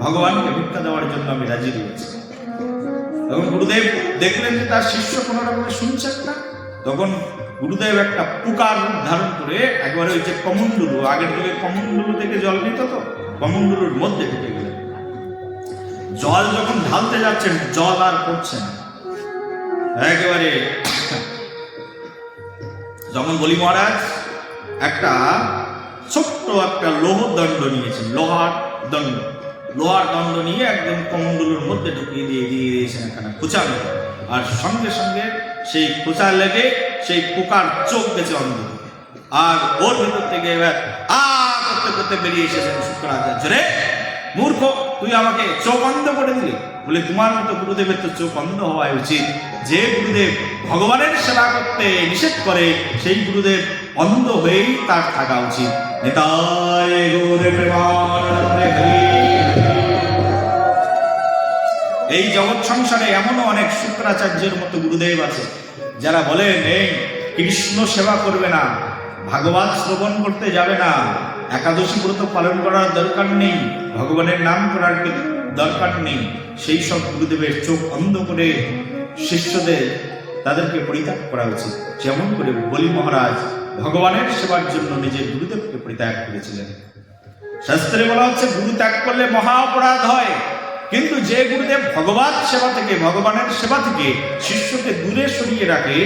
ভগবানকে ভিক্ষা দেওয়ার জন্য আমি রাজি রয়েছি। তখন গুরুদেব দেখলেন যে তার শিষ্য কোনো রকমে শুনছেন না, তখন গুরুদেব একটা পুকার রূপ ধারণ করে একবারে ওই যে কমণ্ডলু, আগের যুগে কমণ্ডলু থেকে জল নিত, তো কমণ্ডলুর মধ্যে ঢুকে গেলেন। জল যখন ঢালতে যাচ্ছেন, জল আর পড়ছে না, একেবারে যখন বলি মহারাজ একটা ছোট্ট একটা লোহদণ্ড নিয়েছেন, লোহার দণ্ড নিয়ে একদম কমণ্ডলুর মধ্যে ঢুকিয়ে দিয়ে দিয়েছেন এখানে খোঁচা মেরে, আর সঙ্গে সঙ্গে সেই খোঁচা লেগে সেই পোকার চোখ গেছে অন্ধ, আর ওর ভিতর থেকে এবার করতে করতে বেরিয়ে এসেছেন শুক্রাচার্য। রে মূর্খ, তুই আমাকে চোখ অন্ধ করে দিলি। বলে তোমার মতো গুরুদেবের তো চোখ অন্ধ হওয়া উচিত। যে গুরুদেব ভগবানের সেবা করতে নিষেধ করে, সেই গুরুদেব অন্ধ হয়েই তার থাকা উচিত। নিতাই গৌর প্রেমানন্দে হরি। এই জগৎ সংসারে এমনও অনেক শুক্রাচার্যের মতো গুরুদেব আছে যারা বলেন এই কৃষ্ণ সেবা করবে না, ভাগবত শ্রবণ করতে যাবে না, একাদশী ব্রত পালন করার দরকার নেই, ভগবানের নাম করার দরকার নেই। সেই সব গুরুদেবের চোখ অন্ধ করে শিষ্যদের তাদেরকে পরিত্যাগ করা উচিত। যেমন করে বলি মহারাজ ভগবানের সেবার জন্য নিজের গুরুদেবকে পরিত্যাগ করেছিলেন। শাস্ত্রে বলা হচ্ছে গুরু ত্যাগ করলে মহা অপরাধ হয়, কিন্তু যে গুরুদেব ভগবান সেবা থেকে, ভগবানের সেবা থেকে শিষ্যকে দূরে সরিয়ে রাখে,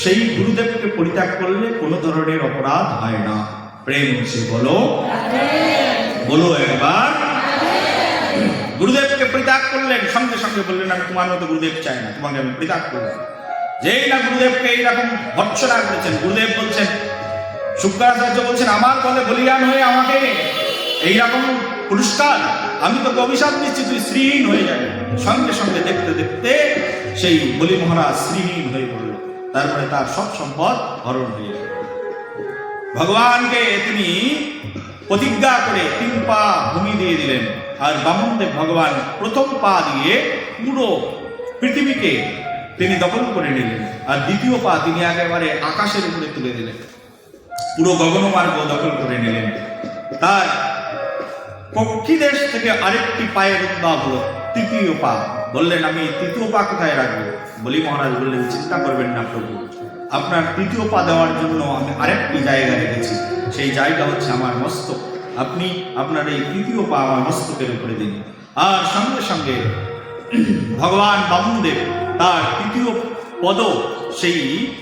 সেই গুরুদেবকে পরিত্যাগ করলে কোনো ধরনের অপরাধ হয় না। প্রেম সে বলো, বলো একবার। গুরুদেবকে পরিত্যাগ করলেন, সঙ্গে সঙ্গে বললেন আমি তোমার মতো গুরুদেব চাই না, তোমাকে আমি পরিত্যাগ করবো। যেই না গুরুদেবকে এইরকম ভর্ৎসনা করেছেন, গুরুদেব বলছেন, শুক্রাচার্য বলছেন আমার বলে বলিয়ান হয়ে আমাকে এইরকম পুরস্কার, আমি তোকে অভিশাপ দিচ্ছি, তুই শ্রীহীন হয়ে যাবে। সঙ্গে সঙ্গে দেখতে দেখতে সেই বলি মহারাজ শ্রীহীন হয়ে পড়ল, তারপরে তার সব সম্পদ হরণ হয়ে গেল। ভগবানকে তিনি প্রতিজ্ঞা করে 3 পা ভূমি দিয়ে দিলেন, আর বামনদেব ভগবান প্রথম পা দিয়ে পুরো পৃথিবীকে তিনি দখল করে নিলেন, আর দ্বিতীয় পা তিনি একেবারে আকাশের উপরে তুলে দিলেন, পুরো গগনমার্গ দখল করে নিলেন। তার পক্ষী দেশ থেকে আরেকটি পায়ের উদ্ভব হলো, তৃতীয় পা। বললেন আমি তৃতীয় পা কোথায় রাখবো? বলি মহারাজ বললেন চিন্তা করবেন না প্রভু, আপনার তৃতীয় পা দেওয়ার জন্য আমি আরেকটি জায়গা রেখেছি, সেই জায়গা হচ্ছে আমার মস্তক। আপনি আপনার এই তৃতীয় পা আমার মস্তকের উপরে দিন। আর সঙ্গে সঙ্গে ভগবান বামনদেব তার তৃতীয় পদ সেই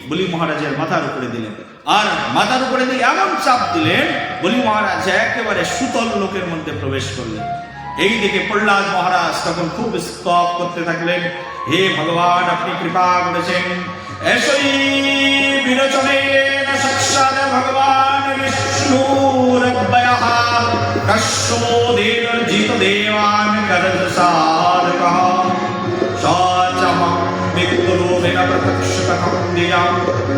বলি মহারাজের মাথার উপরে দিলেন, আর মাথার উপরে দিয়ে এমন চাপ দিলেন, বলি মহারাজ একেবারে সুতল লোকের মধ্যে প্রবেশ করলেন। এই দিকে প্রহ্লাদ মহারাজ তখন খুব স্তব করতে থাকলেন, হে ভগবান আপনি কৃপা করেছেন, এসই বিরোচনে সাক্ষাৎ ভগবান বিষ্ণুর অব্যয়ঃ কশ্যপোদেন জিত দেবান গদসারকঃ সাচমঃ বিক্রোমেন প্রত্যক্ষতঃ দিয়াম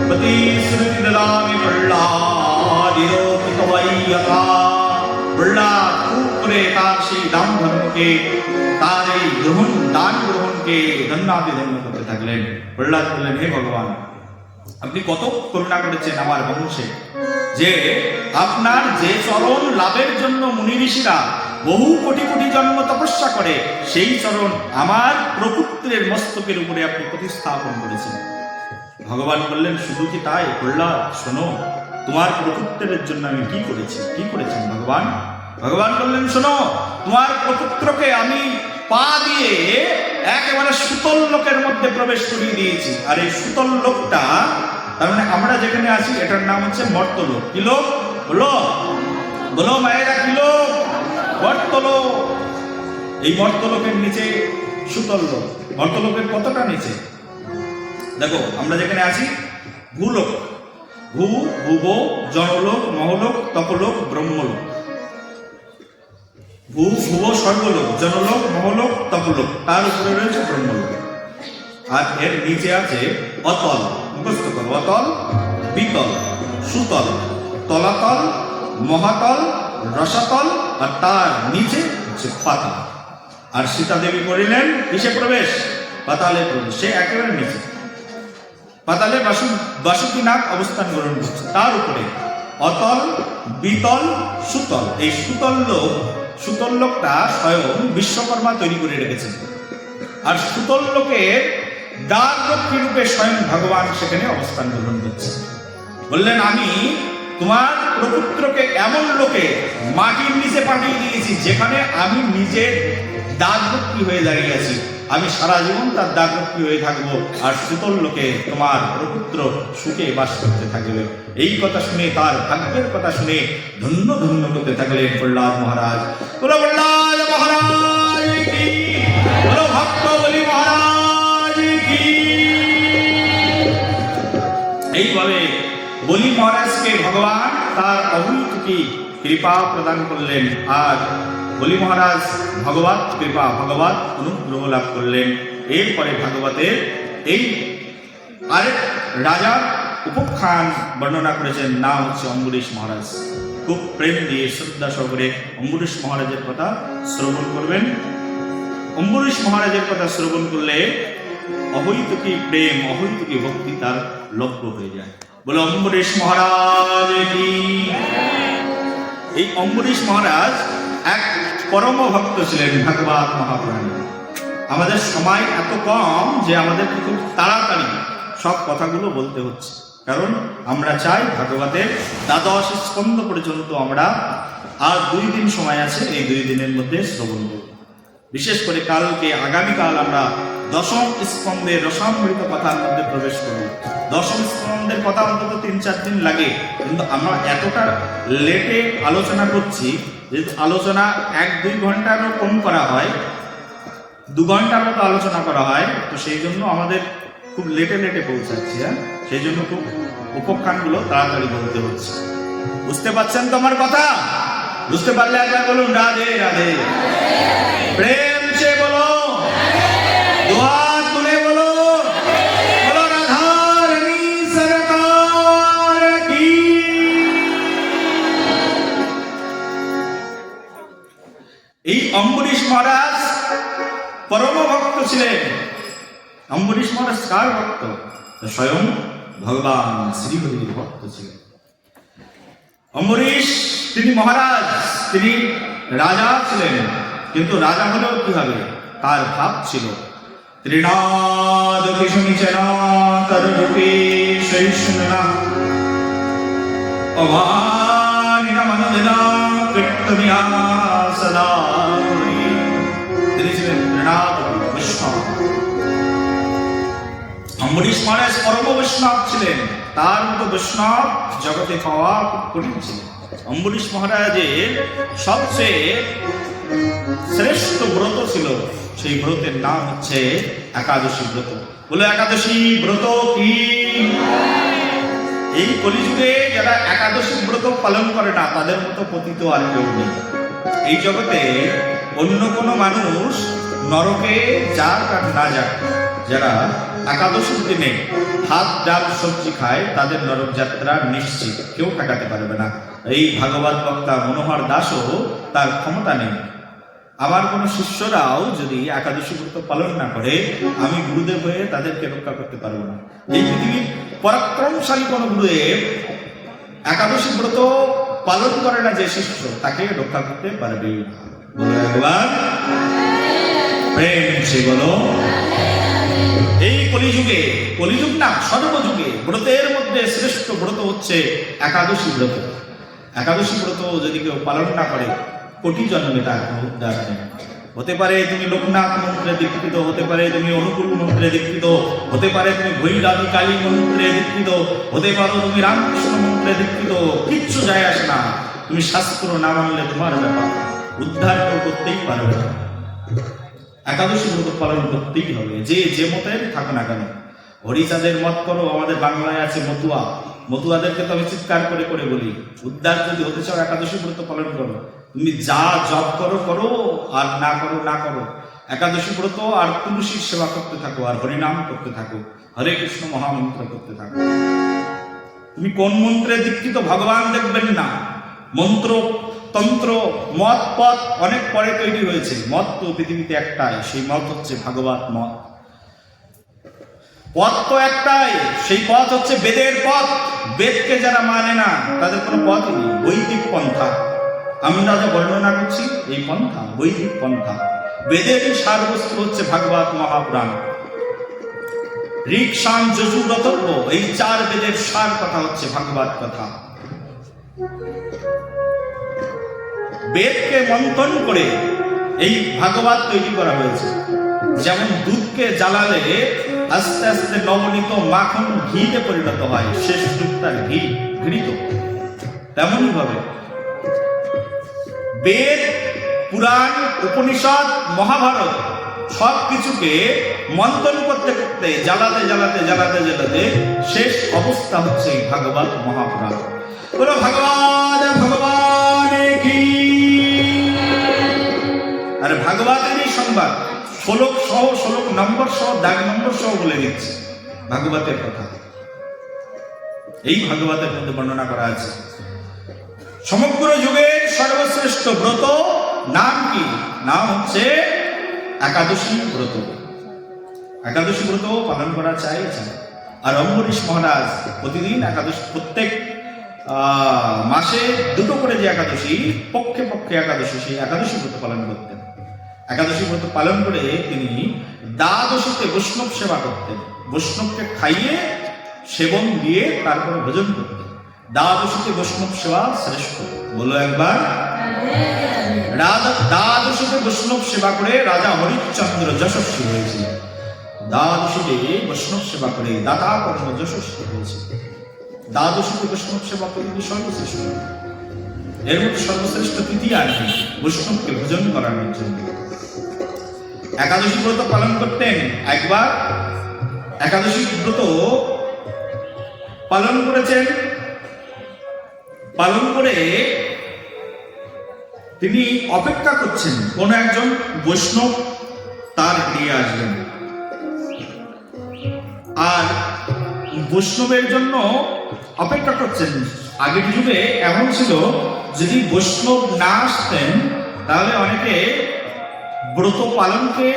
প্রতিশ্রুতি দদামি প্রহ্লাদিরোপিতবৈয়থা। প্রহ্লাদ খুব করে তার সেই দান ধর্মকে, তার এই দান গ্রহণকে ধন্যাভিধন্য করতে থাকলেন। প্রহ্লাদ বললেন হে ভগবান আপনি কত করুণা করেছেন আমার বংশে, যে আপনার যে চরণ লাভের জন্য মুনি ঋষিরা বহু কোটি কোটি জন্ম তপস্যা করে, সেই চরণ আমার প্রপুত্রের মস্তকের উপরে আপনি প্রতিস্থাপন করেছেন। ভগবান বললেন শুধু কি তাই প্রহ্লাদ, শোনো তোমার প্রপুত্রের জন্য আমি কি করেছি, কি করেছেন ভগবান? ভগবান বললেন শোনো, তোমার প্রপুত্রকে আমি পা দিয়ে একেবারে সুতল লোকের মধ্যে প্রবেশ করিয়ে দিয়েছি। আর এই সুতল লোকটা, তার মানে আমরা যেখানে আছি এটার নাম হচ্ছে মর্তলোক। কি লোক? বলো বলো মায়েরা, কি লোক? মর্তলোক। এই মর্তলোকের নিচে সুতল লোক। মর্তলোকের কতটা নিচে দেখো, আমরা যেখানে আছি ভূলোক, ভূ, ভুব, জনলোক, মহলোক, তপলোক, ব্রহ্মলোক। ভূ, ভুব, স্বর্গলোক, জনলোক, মহলোক, তপলোক, তার উপরে রয়েছে ব্রহ্মলোক। আর এর নিচে আছে অতল। মুখস্থ করো, অতল, বিতল, সুতল, তলাতল, মহাতল, রসাতল, আর তার নিচে হচ্ছে পাতাল। আর সীতা দেবী করিলেন কিসে প্রবেশ? পাতালে প্রবেশ। সে একেবারে নিচে পাতালে বাসুকীনাথ অবস্থান গ্রহণ করছে। তার উপরে অতল, বিতল, সুতল। এই সুতল লোকটা স্বয়ং বিশ্বকর্মা তৈরি করে রেখেছেন। আর সুতল লোকের দ্বাররক্ষী রূপে স্বয়ং ভগবান সেখানে অবস্থান গ্রহণ করছে। বললেন, আমি তোমার প্রপুত্রকে এমন লোকে মাটির নিচে পাঠিয়ে দিয়েছি যেখানে আমি নিজের দ্বাররক্ষী হয়ে দাঁড়িয়ে আছি। আমি সারা জীবন তার দ্বাররক্ষী হয়ে থাকবো। আর সুতল লোকে তোমার প্রপুত্র সুখে বাস করতে থাকবে। এই কথা শুনে, তার ভাগ্যের কথা শুনে ধন্য ধন্য করতে থাকলেন প্রহ্লাদ মহারাজ। বলো প্রহ্লাদ মহারাজ কি, বলো ভক্ত বলি মহারাজ কি। এইভাবে বলি মহারাজকে ভগবান তার অভূতকি কৃপা প্রদান করলেন। আর বলি মহারাজ ভগবত কৃপা, ভগবত অনুগ্রহ লাভ করলেন। এরপরে ভাগবতের এই আরেক রাজার উপখ্যান বর্ণনা করেছেন, নাম হচ্ছে অম্বরীশ মহারাজ। খুব প্রেম দিয়ে শ্রদ্ধা সহকারে অম্বরীশ মহারাজের কথা শ্রবণ করবেন। অম্বরীশ মহারাজের কথা শ্রবণ করলে অহৈতুকী প্রেম, অহৈতুকী ভক্তি তার লভ্য হয়ে যায়। বলে অম্বরীশ মহারাজ কি। এই অম্বরীশ মহারাজ এক পরম ভক্ত ছিলেন ভাগবত মহাপুরাণে। আমাদের সময় এত কম যে আমাদেরকে খুব তাড়াতাড়ি সব কথাগুলো বলতে হচ্ছে, কারণ আমরা চাই ভাগবতের দ্বাদশ স্কন্ধ পর্যন্ত আমরা আর 2 দিন সময় আছে, এই 2 দিনের মধ্যে শ্রবণ করব। বিশেষ করে কালকে, আগামীকাল আমরা দশম স্কন্ধের রসামৃত কথার মধ্যে প্রবেশ করব। দশম স্কন্ধের কথা অন্তত 3-4 দিন লাগে, কিন্তু আমরা এতটা লেটে আলোচনা করছি, যেহেতু আলোচনা 1-2 ঘন্টারও কম করা হয়, 2 ঘন্টার মতো আলোচনা করা হয়, তো সেই জন্য আমাদের খুব লেটে পৌঁছাচ্ছি। সেই জন্য খুব উপখ্যানগুলো তাড়াতাড়ি বলতে হচ্ছে। বুঝতে পারছেন তো আমার কথা? বুঝতে পারলে একবার বলুন রাধে রাধে। প্রেম সে বলো, দুয়ার তুলে বলো, বলো রাধা রানী সরকার কি। এই অম্বরীশ মহারাজ পরম ভক্ত ছিলেন। অম্বরীশ মহারাজ কার ভক্ত? স্বয়ং ভগবান শ্রীহরির ভক্ত ছিলেন। অম্বরীশ তিনি মহারাজ, তিনি রাজা ছিলেন, কিন্তু রাজা হলেও কি হবে, তার ভাব ছিল ত্রিনাদ কিশমিচনা তরুপে সহিষ্ণুনা অভানিনা মনোদিনা কীর্তনিয়া সদা। তিনি ছিলেন ত্রিনাদ বৈষ্ণব। অম্বরীশ মহারাজ পরম বৈষ্ণব ছিলেন। তার মতো বৈষ্ণব জগতে পাওয়া খুব কঠিন ছিল। অম্বরীশ মহারাজের সবচেয়ে শ্রেষ্ঠ ব্রত ছিল, সেই ব্রতের নাম হচ্ছে একাদশী ব্রত। বলে একাদশী ব্রত কি? এই কলিযুগে যারা একাদশী ব্রত পালন করে না, তাদের মতো পতিত আর কেউ নেই এই জগতে। অন্য কোনো মানুষ নরকে যাক আর না যাক, যারা একাদশীর দিনে ভাত ডাল সবজি খায়, তাদের নরক যাত্রা নিশ্চিত, কেউ ঠেকাতে পারবে না। এই ভাগবত বক্তা মনোহর দাসও তার ক্ষমতা নেই। আমার কোনো শিষ্যরাও যদি একাদশী ব্রত পালন না করে, আমি গুরুদেব হয়ে তাদেরকে রক্ষা করতে পারবো না। এই পৃথিবীর পরাক্রমশালী কোন গুরুদেব একাদশী ব্রত পালন করে না যে শিষ্য, তাকে রক্ষা করতে পারবে। বলো একবার প্রেম সে বলো। এই কলিযুগে, কলিযুগ না সর্বযুগে, ব্রতের মধ্যে শ্রেষ্ঠ ব্রত হচ্ছে একাদশী ব্রত। একাদশী ব্রত যদি কেউ পালন না করে, কোটি জন্মে তার কোনো উদ্ধার নেই। হতে পারে তুমি লোকনাথ মন্ত্রে দীক্ষিত, হতে পারে তুমি অনুকূল মন্ত্রে দীক্ষিত, হতে পারে তুমি ভৈরবী কালী মন্ত্রে দীক্ষিত, হতে পারো তুমি রামকৃষ্ণ মন্ত্রে দীক্ষিত, কিচ্ছু যায় আসে না। তুমি শাস্ত্র না মানলে তোমার ব্যাপার, উদ্ধার কেউ করতেই পারবে না। একাদশী ব্রত পালন করতেই হবে, যে মতের থাকো না কেন। হরিচাঁদের মত করো, আমাদের বাংলায় আছে মতুয়া, মতুয়াদেরকে তো আমি চিৎকার করে করে বলি, উদ্ধার যদি হতে চাও একাদশী ব্রত পালন করো। তুমি যা জপ করো করো, আর না করো না করো। একাদশী ব্রত আর তুলসীর সেবা করতে থাকো, আর হরিনাম করতে থাকো, হরে কৃষ্ণ মহামন্ত্র করতে থাকো। তুমি কোন মন্ত্রে দীক্ষিত ভগবান দেখবেন না। মন্ত্র তন্ত্র মত পথ অনেক পরে তৈরি হয়েছে, মত তো পৃথিবীতে একটাই, সেই মত হচ্ছে ভাগবত মত। পথ তো একটাই, সেই পথ হচ্ছে বেদের পথ। বেদকে যারা মানে না তাদের কোনো পথই নেই, বৈদিক পন্থা। আমরা যা বর্ণনা করছি এই পন্থা বৈদিক পন্থা। বেদের সারবস্তু হচ্ছে ভাগবত মহাপুরাণ। ঋক সাম যজুর অথর্ব, এই 4 বেদের সার কথা হচ্ছে ভাগবত কথা। বেদকে মন্থন করে এই ভাগবত তৈরি করা হয়েছে। যেমন দুধকে জ্বালালে আস্তে আস্তে নবনীত মাখন ঘিতে পরিণত হয়, শেষ যুক্তার ঘি ঘৃত, তেমনই ভাবে বেদ, পুরাণ, উপনিষদ, মহাভারত সবকিছুকে মন্থন করতে করতে জ্বালাতে জ্বালাতে জ্বালাতে জ্বালাতে শেষ অবস্থা হচ্ছে ভাগবত মহাপুরাণ। বলো ভগবান ভগবান কি। আর ভাগবতেরই সংবাদ শ্লোক সহ, শ্লোক নম্বর সহ, দাগ নম্বর সহ বলে দিচ্ছে ভাগবতের কথা। এই ভাগবতের মধ্যে বর্ণনা করা আছে সমগ্র যুগের সর্বশ্রেষ্ঠ ব্রত নাম কি? নাম হচ্ছে একাদশী ব্রত। একাদশী ব্রত পালন করা চাই। আর অম্বরীশ মহারাজ প্রতিদিন একাদশী, প্রত্যেক মাসে 2টো করে যে একাদশী, পক্ষে পক্ষে একাদশী, সেই একাদশী ব্রত পালন করতেন। একাদশী ব্রত পালন করে তিনি দ্বাদশীতে বৈষ্ণব সেবা করতেন। বৈষ্ণবকে খাইয়ে সেবন দিয়ে তারপরে ভোজন করতেন। দ্বাদশীতে বৈষ্ণব সেবা শ্রেষ্ঠ। বলো একবার। দ্বাদশীতে বৈষ্ণব সেবা করে রাজা হরিশ্চন্দ্র যশস্বী হয়েছিল। দ্বাদশীতে বৈষ্ণব সেবা করে দাতা কর্ম যশস্বী হয়েছিল। দ্বাদশীতে বৈষ্ণব সেবা করলে সর্বশ্রেষ্ঠ। এর মধ্যে সর্বশ্রেষ্ঠ তৃতীয় আর কি, বৈষ্ণবকে ভোজন করানোর জন্য। একাদশী ব্রত পালন করতেন। একবার একাদশী ব্রত পালন করেছেন, পালন করে তিনি অপেক্ষা করছেন কোন একজন বৈষ্ণব তার গৃহে আসবেন। আর বৈষ্ণবের জন্য অপেক্ষা করছেন। আগের যুগে এমন ছিল, যদি বৈষ্ণব না আসতেন তাহলে অনেকে ব্রত পালনকে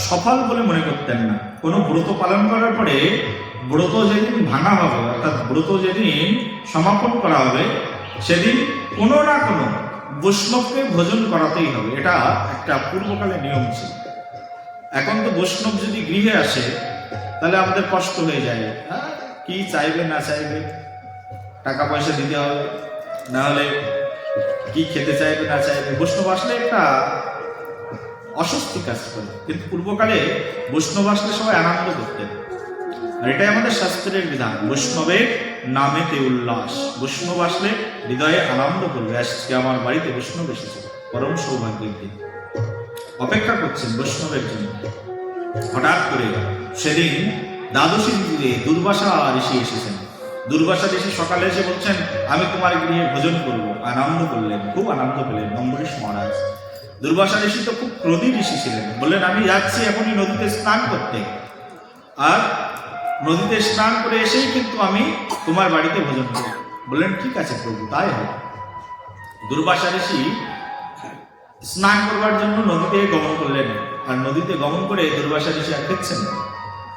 সফল বলে মনে করতেন না। কোনো ব্রত পালন করার পরে ব্রত যেদিন ভাঙা হবে, অর্থাৎ ব্রত যেদিন সমাপন করা হবে, সেদিন কোনো না কোনো বৈষ্ণবকে ভোজন করাতেই হবে। এটা একটা পূর্বকালে নিয়ম ছিল। এখন তো বৈষ্ণব যদি গৃহে আসে তাহলে আমাদের কষ্ট হয়ে যায়। কি চাইবে না চাইবে, টাকা পয়সা দিতে হবে, না হলে কি খেতে চাইবে না চাইবে। বৈষ্ণব আসলে একটা অস্বস্তি কাজ করে। কিন্তু পূর্বকালে বৈষ্ণব আসলে সবাই আনন্দ করতেন। আর এটাই আমাদের শাস্ত্রের বিধান, বৈষ্ণবের নামেতে উল্লাস। বৈষ্ণব আসলে হৃদয়ে আনন্দ করবে, আজকে আমার বাড়িতে বৈষ্ণব এসেছে, পরম সৌভাগ্যের দিন। অপেক্ষা করছেন বৈষ্ণবের জন্য। হঠাৎ করে সেদিন দ্বাদশী যুগে দুর্বাসা ঋষি এসেছেন। দুর্বাসা ঋষি সকালে এসে বলছেন, আমি তোমার গৃহে ভোজন করব। আনন্দ করলেন, খুব আনন্দ পেলেন অম্বরীশ মহারাজ। দুর্বাসা ঋষি তো খুব ক্রোধী ঋষি ছিলেন। বললেন, আমি যাচ্ছি এখনই নদীতে স্নান করতে, আর নদীতে স্নান করে এসেই কিন্তু আমি তোমার বাড়িতে ভোজন করব। বললেন, ঠিক আছে প্রভু, তাই হবে। দুর্বাসা ঋষি স্নান করবার জন্য নদীতে গমন করলেন। আর নদীতে গমন করে দুর্বাসা ঋষি আর খেচ্ছেন।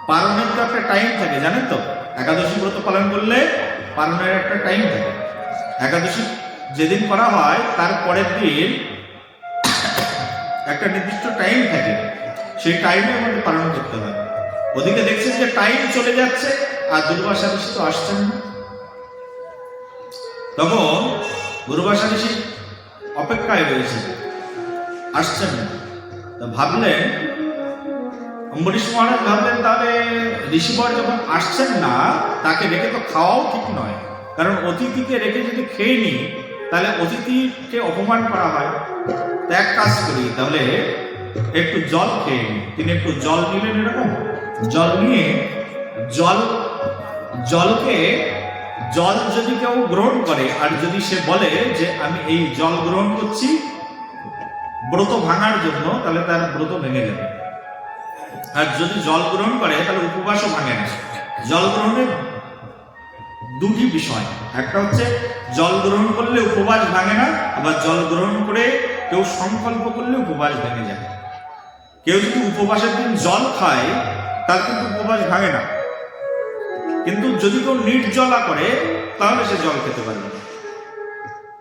পারণের তো একটা টাইম থাকে, জানেন তো? একাদশী ব্রত পালন করলে পারণের একটা টাইম থাকে। একাদশী যেদিন করা হয় তার পরের দিন একটা নির্দিষ্ট টাইম থাকে, সেই টাইমে আমাদের পালন করতে হয়। ওদিকে দেখছেন যে টাইম চলে যাচ্ছে আর দুর্বাসা ঋষি তো আসছেন না। তখন দুর্বাসা ঋষি অপেক্ষায় রয়েছে, আসছেন না। তো ভাবলেন, অম্বরীশ মহারাজ ভাবলেন তাহলে ঋষিবর যখন আসছেন না, তাকে রেখে তো খাওয়াও ঠিক নয়, কারণ অতিথিকে রেখে যদি খেয়ে নিই তাহলে অতিথিকে অপমান করা হয়। তো এক কাজ করি, তাহলে একটু জল খেয়ে নিই। তিনি একটু জল নিলেন, এরকম জল নিয়ে জল যদি কেউ গ্রহণ করে আর যদি সে বলে যে আমি এই জল গ্রহণ করছি ব্রত ভাঙার জন্য, তাহলে তার ব্রত ভেঙে যাবে। আর যদি জল গ্রহণ করে তাহলে উপবাসও ভাঙে না। জল গ্রহণের দুটি বিষয়, একটা হচ্ছে জল গ্রহণ করলে উপবাস ভাঙে না, আবার জল গ্রহণ করে কেউ সংকল্প করলে উপবাস ভেঙে যায়। কেউ যদি উপবাসের দিন জল খায় তার কিন্তু উপবাস ভাঙে না, কিন্তু যদি কেউ নির্জলা করে তাহলে সে জল খেতে পারবে না।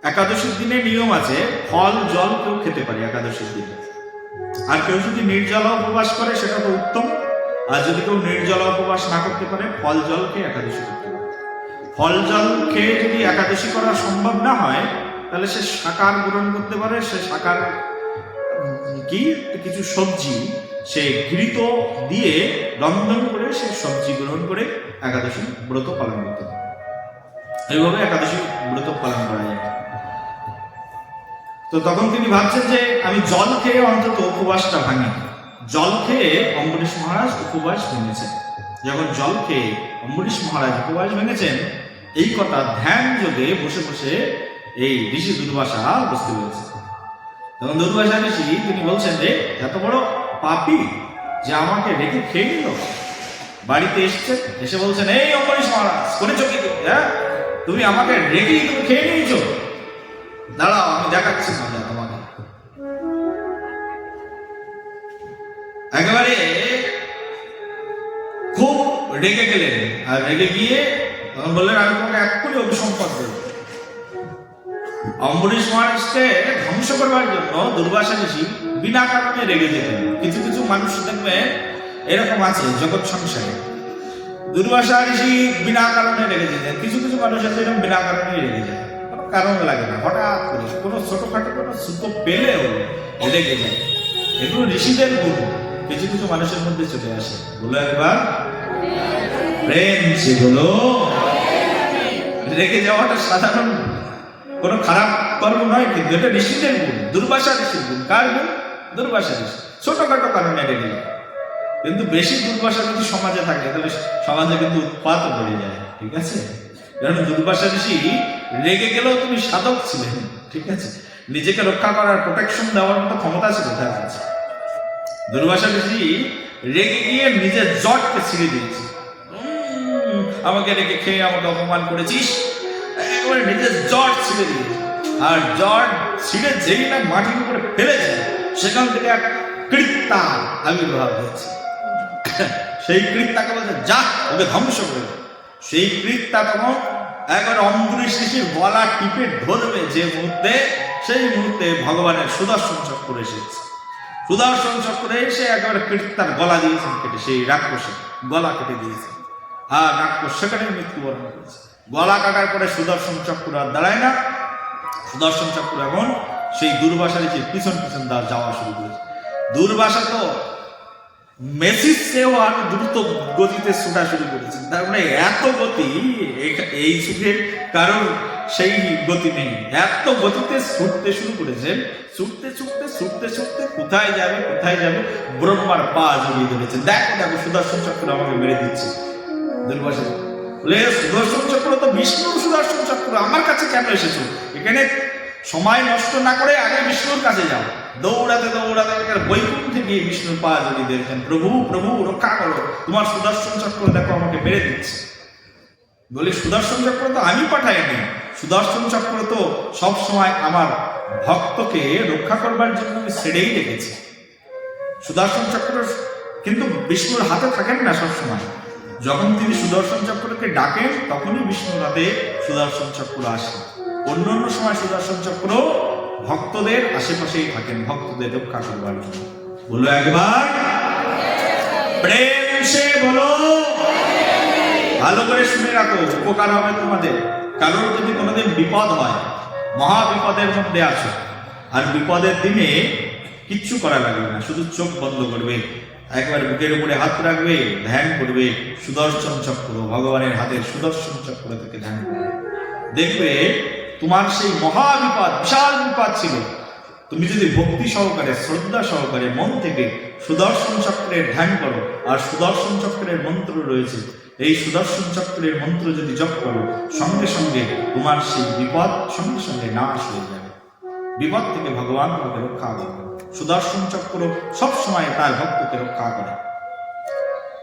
একাদশীর দিনে নিয়ম আছে, ফল জল কেউ খেতে পারে একাদশীর দিনে। আর কেউ যদি নির্জলা উপবাস করে সেটা তো উত্তম। আর যদি কেউ নির্জলা উপবাস না করতে পারে, ফল জল খেয়ে একাদশী করতে পারে। ফল জল খেয়ে যদি একাদশী করা সম্ভব না হয়, তাহলে সে শাকার গ্রহণ করতে পারে। সে শাকার কি কিছু সবজি সে ঘৃত দিয়ে রন্ধন করে সে সবজি গ্রহণ করে একাদশী ব্রত পালন করতে পারে। এইভাবে একাদশী ব্রত পালন করা যায়। তো তখন তিনি ভাবছেন যে আমি জল খেয়ে অন্তত উপবাসটা ভাঙি। জল খেয়ে অম্বরীশ মহারাজ উপবাস ভেঙেছেন। যখন জল খেয়ে অম্বরীশ মহারাজ উপবাস ভেঙেছেন, এই কথা ধ্যান যোগে বসে বসে এই ঋষি দুর্বাসা উপস্থিত হয়েছে। তখন দুর্বাসা ঋষি তিনি বলছেন যে এত বড় পাপী যে আমাকে রেখে খেয়ে নিল। বাড়িতে এসছে, এসে বলছেন এই অম্বরীশ মহারাজ করেছো কি তুমি? হ্যাঁ, তুমি আমাকে রেখেই তুমি খেয়ে নিয়েছো। দাঁড়াও আমি দেখাচ্ছি মজা তোমাকে। একেবারে খুব রেগে গেলেন, আর রেগে গিয়ে তখন বললেন আমি তোমাকে এক্ষুনি অভিসম্পাদ দেব। অম্বরীশ মহারাজকে ধ্বংস করবার জন্য দুর্বাসা ঋষি বিনা কারণে রেগে যেতেন। কিছু কিছু মানুষ দেখবে এরকম আছে জগৎ সংসারে, দুর্বাসা ঋষি বিনা কারণে রেগে যেতেন। কিছু কিছু মানুষ আছে এরকম বিনা কারণে রেগে যায়, কোনো কারণ লাগে না, হঠাৎ করে কোনো ছোটখাটো কোনো সুতো পেলেও রেগে যায়। এগুলো ঋষিদের গুণ কিছু কিছু মানুষের মধ্যে চলে আসে। বলো একবার প্রেম সে বলো। রেগে যাওয়াটা সাধারণ কোনো খারাপ কর্ম নয়, কিন্তু এটা ঋষিদের গুণ, দুর্বাসা ঋষির গুণ। কার গুণ? দুর্বাসা ঋষি। ছোটখাটো কারণে রেগে যায়, কিন্তু বেশি দুর্বাসা যদি সমাজে থাকে তাহলে সমাজে কিন্তু উৎপাত বেড়ে যায়। ঠিক আছে, কারণ দুর্বাসা ঋষি রেগে গেলেও তুমি সাধক ছিলেন। ঠিক আছে, নিজেকে রক্ষা করার প্রোটেকশন দেওয়ার মতো ক্ষমতা ছিল তার কাছে। দুর্বাসা ঋষি রেগে গিয়ে নিজের জটকে ছিঁড়ে দিয়েছে। আমাকে রেগে খেয়ে আমাকে অপমান করেছিস, একেবারে নিজের জট ছিঁড়ে দিয়েছে। আর জট ছিঁড়ে যেই না মাটির উপরে ফেলেছে, সেখান থেকে এক কৃত্যার আবির্ভাব হয়েছে। সেই কৃত্যাকে বলছে যা ওকে ধ্বংস করে। সেই কৃত্যা তখন একবার অম্বরীশ ঋষির গলা টিপে ধরবে যে মুহূর্তে, সেই মুহূর্তে ভগবানের সুদর্শন চক্র এসেছে। সুদর্শন চক্রে এসে একেবারে কৃত্যার গলা দিয়েছেন কেটে, সেই রাক্ষসের গলা কেটে দিয়েছে। আর রাক্ষস সেখানে মৃত্যুবরণ করেছে। গলা কাটার পরে সুদর্শন চক্র আর দাঁড়ায় না। সুদর্শন চক্র এখন সেই দুর্বাসা ঋষির পিছন পিছন যাওয়া শুরু করেছে। দুর্বাসা তো মেসির চেয়েও আর দ্রুত গতিতে ছুটা শুরু করেছেন। তার মানে এত গতি, এই যুগের কারণ সেই গতি নেই, এত গতিতে ছুটতে শুরু করেছেন। ছুটতে ছুটতে ছুটতে ছুটতে কোথায় যাবে ব্রহ্মার পা জড়িয়ে ধরেছেন। দেখো দেখো সুদর্শন চক্র আমাকে মেরে দিচ্ছে। দুর্বাসা বলে সুদর্শন চক্র তো বিষ্ণুর সুদর্শন চক্র, আমার কাছে কেন এসেছো? এখানে সময় নষ্ট না করে আগে বিষ্ণুর কাছে যাও। দৌড়াতে দৌড়াতে বৈকুণ্ঠে গিয়ে বিষ্ণুর পা জড়িয়ে দিয়েছেন। প্রভু প্রভু রক্ষা করো, তোমার সুদর্শন চক্র দেখো আমাকে মেরে দিচ্ছে। বলে সুদর্শন চক্র তো আমি পাঠাইনি, সুদর্শন চক্র তো সবসময় আমার ভক্তকে রক্ষা করবার জন্য আমি ছেড়েই রেখেছি। সুদর্শন চক্র কিন্তু বিষ্ণুর হাতে থাকেন না সবসময়। যখন তিনি সুদর্শন চক্রকে ডাকেন তখনই বিষ্ণুর হাতে সুদর্শন চক্র আসে। অন্য অন্য সময় সুদর্শন চক্র ভক্তদের আশেপাশেই থাকেন, ভক্তদের রক্ষা করবার জন্য। বলো একবার প্রেম সে বলো। ভালো করে শুনে রাখো, উপকার হবে তোমাদের। কারণ যদি কোনোদিন বিপদ হয়, মহা বিপদের মধ্যে আছো, আর বিপদের দিনে কিচ্ছু করা লাগবে না, শুধু চোখ বন্ধ করবে, একবার বুকের উপরে হাত রাখবে, ধ্যান করবে সুদর্শন চক্র, ভগবানের হাতের সুদর্শন চক্র থেকে ধ্যান করবে। দেখবে তোমার সেই মহা বিপদ, বিশাল বিপদ ছিল, তুমি যদি ভক্তি সহকারে, শ্রদ্ধা সহকারে মন থেকে সুদর্শন চক্রের ধ্যান করো, আর সুদর্শন চক্রের মন্ত্র রয়েছে, এই সুদর্শন চক্রের মন্ত্র যদি জপ করো, সঙ্গে সঙ্গে তোমার সেই বিপদ সঙ্গে সঙ্গে নাশ হয়ে যাবে। বিপদ থেকে ভগবান তোমাকে রক্ষা করবে। সুদর্শন চক্র সবসময় তার ভক্তকে রক্ষা করে।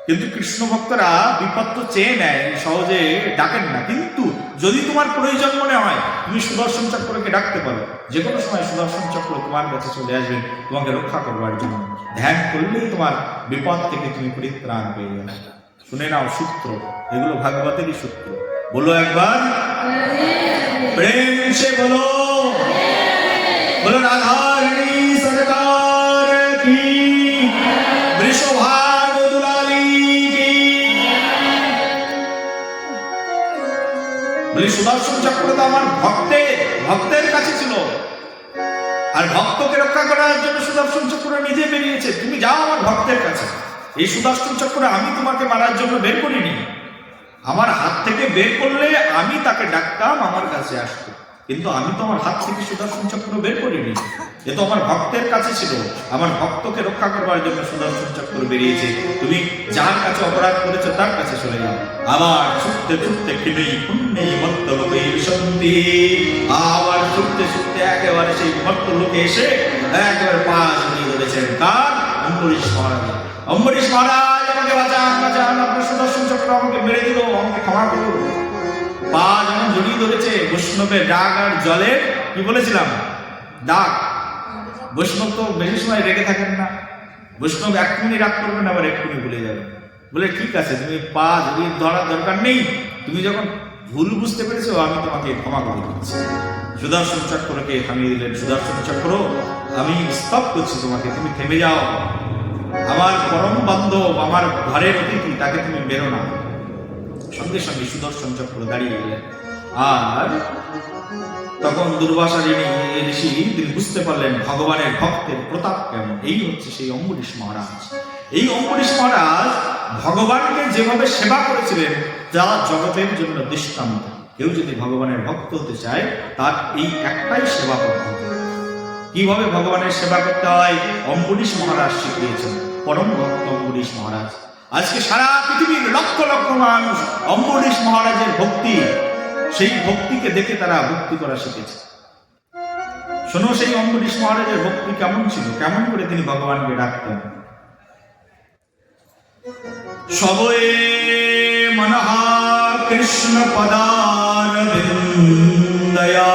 কিন্তু কৃষ্ণ ভক্তরা বিপদ তো চেয়ে নেয়, সহজে ডাকেন না। কিন্তু যদি তোমার প্রয়োজন মনে হয়, তুমি সুদর্শন চক্রকে ডাকতে পারো। যে কোনো সময় সুদর্শন চক্র তোমার কাছে চলে আসবেন তোমাকে রক্ষা করবার জন্য। ধ্যান করলেই তোমার বিপদ থেকে তুমি পরিত্রাণ পেয়ে যাবে। শুনে নাও সূত্র, এগুলো ভাগবতেরই সূত্র। বলো একবার প্রেম সে বলো, বলো রাধা রানী সরকার কি, বৃষভাগ দুলালী কি। বলি সুদর্শন চক্র তো আমার ভক্তের কাছে ছিল, আর ভক্তকে রক্ষা করার জন্য সুদর্শন চক্র নিজে বেরিয়েছে। তুমি যাও আমার ভক্তের কাছে। এই সুদর্শন চক্র আমি তোমাকে মারার জন্য বের করিনি, আমার হাত থেকে বের করলে আমি তাকে ডাকতাম, আমার কাছে আসতো। কিন্তু আমি তো আমার হাত থেকে সুদর্শন চক্র বের করিনি, এ তো আমার ভক্তের কাছে ছিল। আমার ভক্তকে রক্ষা করবার জন্য সুদর্শন চক্র বেরিয়েছে। তুমি যার কাছে অপরাধ করেছো তার কাছে চলে যাও। আবার ছুটতে ছুটতে কিনেই পুণ্যেই মত্ত লোকে শান্তি, আবার ছুটতে ছুটতে একেবারে সেই মত্ত লোকে এসে একেবারে পা জড়িয়ে ধরেছেন কার? অম্বরীশ মহারাজ। অম্বরীশ মহারাজ, আমাকে বাঁচান, বাঁচান, আপনার সুদর্শন চক্র আমাকে মেরে দিল, আমাকে ক্ষমা করুন। পা যেমন জড়িয়ে ধরেছে, বৈষ্ণবের ডাক আর জলের কি বলেছিলাম ডাক। বৈষ্ণব তো বেশি সময় রেগে থাকেন না, বৈষ্ণব এক্ষুনি রাগ করবেন, আবার এক্ষুনি ভুলে যাবেন। বলে ঠিক আছে, তুমি পা জড়িয়ে ধরার দরকার নেই, তুমি যখন ভুল বুঝতে পেরেছো আমি তোমাকে ক্ষমা করে দিচ্ছি। সুদর্শন চক্রকে থামিয়ে দিলেন। সুদর্শন চক্র, আমি স্তব করছি তোমাকে, তুমি থেমে যাও। আমার পরম বান্ধব, আমার ঘরের অতিথি, তাকে তুমি বেরো না। সঙ্গে সঙ্গে সুদর্শন চক্র দাঁড়িয়ে গেলেন। আর তখন দুর্বাসা ঋষি তিনি বুঝতে পারলেন ভগবানের ভক্তের প্রতাপ কেমন। এই হচ্ছে সেই অম্বরীশ মহারাজ। এই অম্বরীশ মহারাজ ভগবানকে যেভাবে সেবা করেছিলেন তা জগতের জন্য দৃষ্টান্ত। কেউ যদি ভগবানের ভক্ত হতে চায় তার এই একটাই সেবা করতে হবে। কিভাবে ভগবানের সেবা করতে হয় অম্বরীশ মহারাজ শিখিয়েছেন, পরম ভক্ত অম্বরীশ মহারাজ। আজকে সারা পৃথিবীর লক্ষ লক্ষ মানুষ অম্বরীশ মহারাজের ভক্তি, সেই ভক্তিকে দেখে তারা ভক্তি করা শিখেছে। শোনো সেই অম্বরীশ মহারাজের ভক্তি কেমন ছিল, কেমন করে তিনি ভগবানকে ডাকতেন। সবয়ে মনহা কৃষ্ণ পদার বিন্দয়া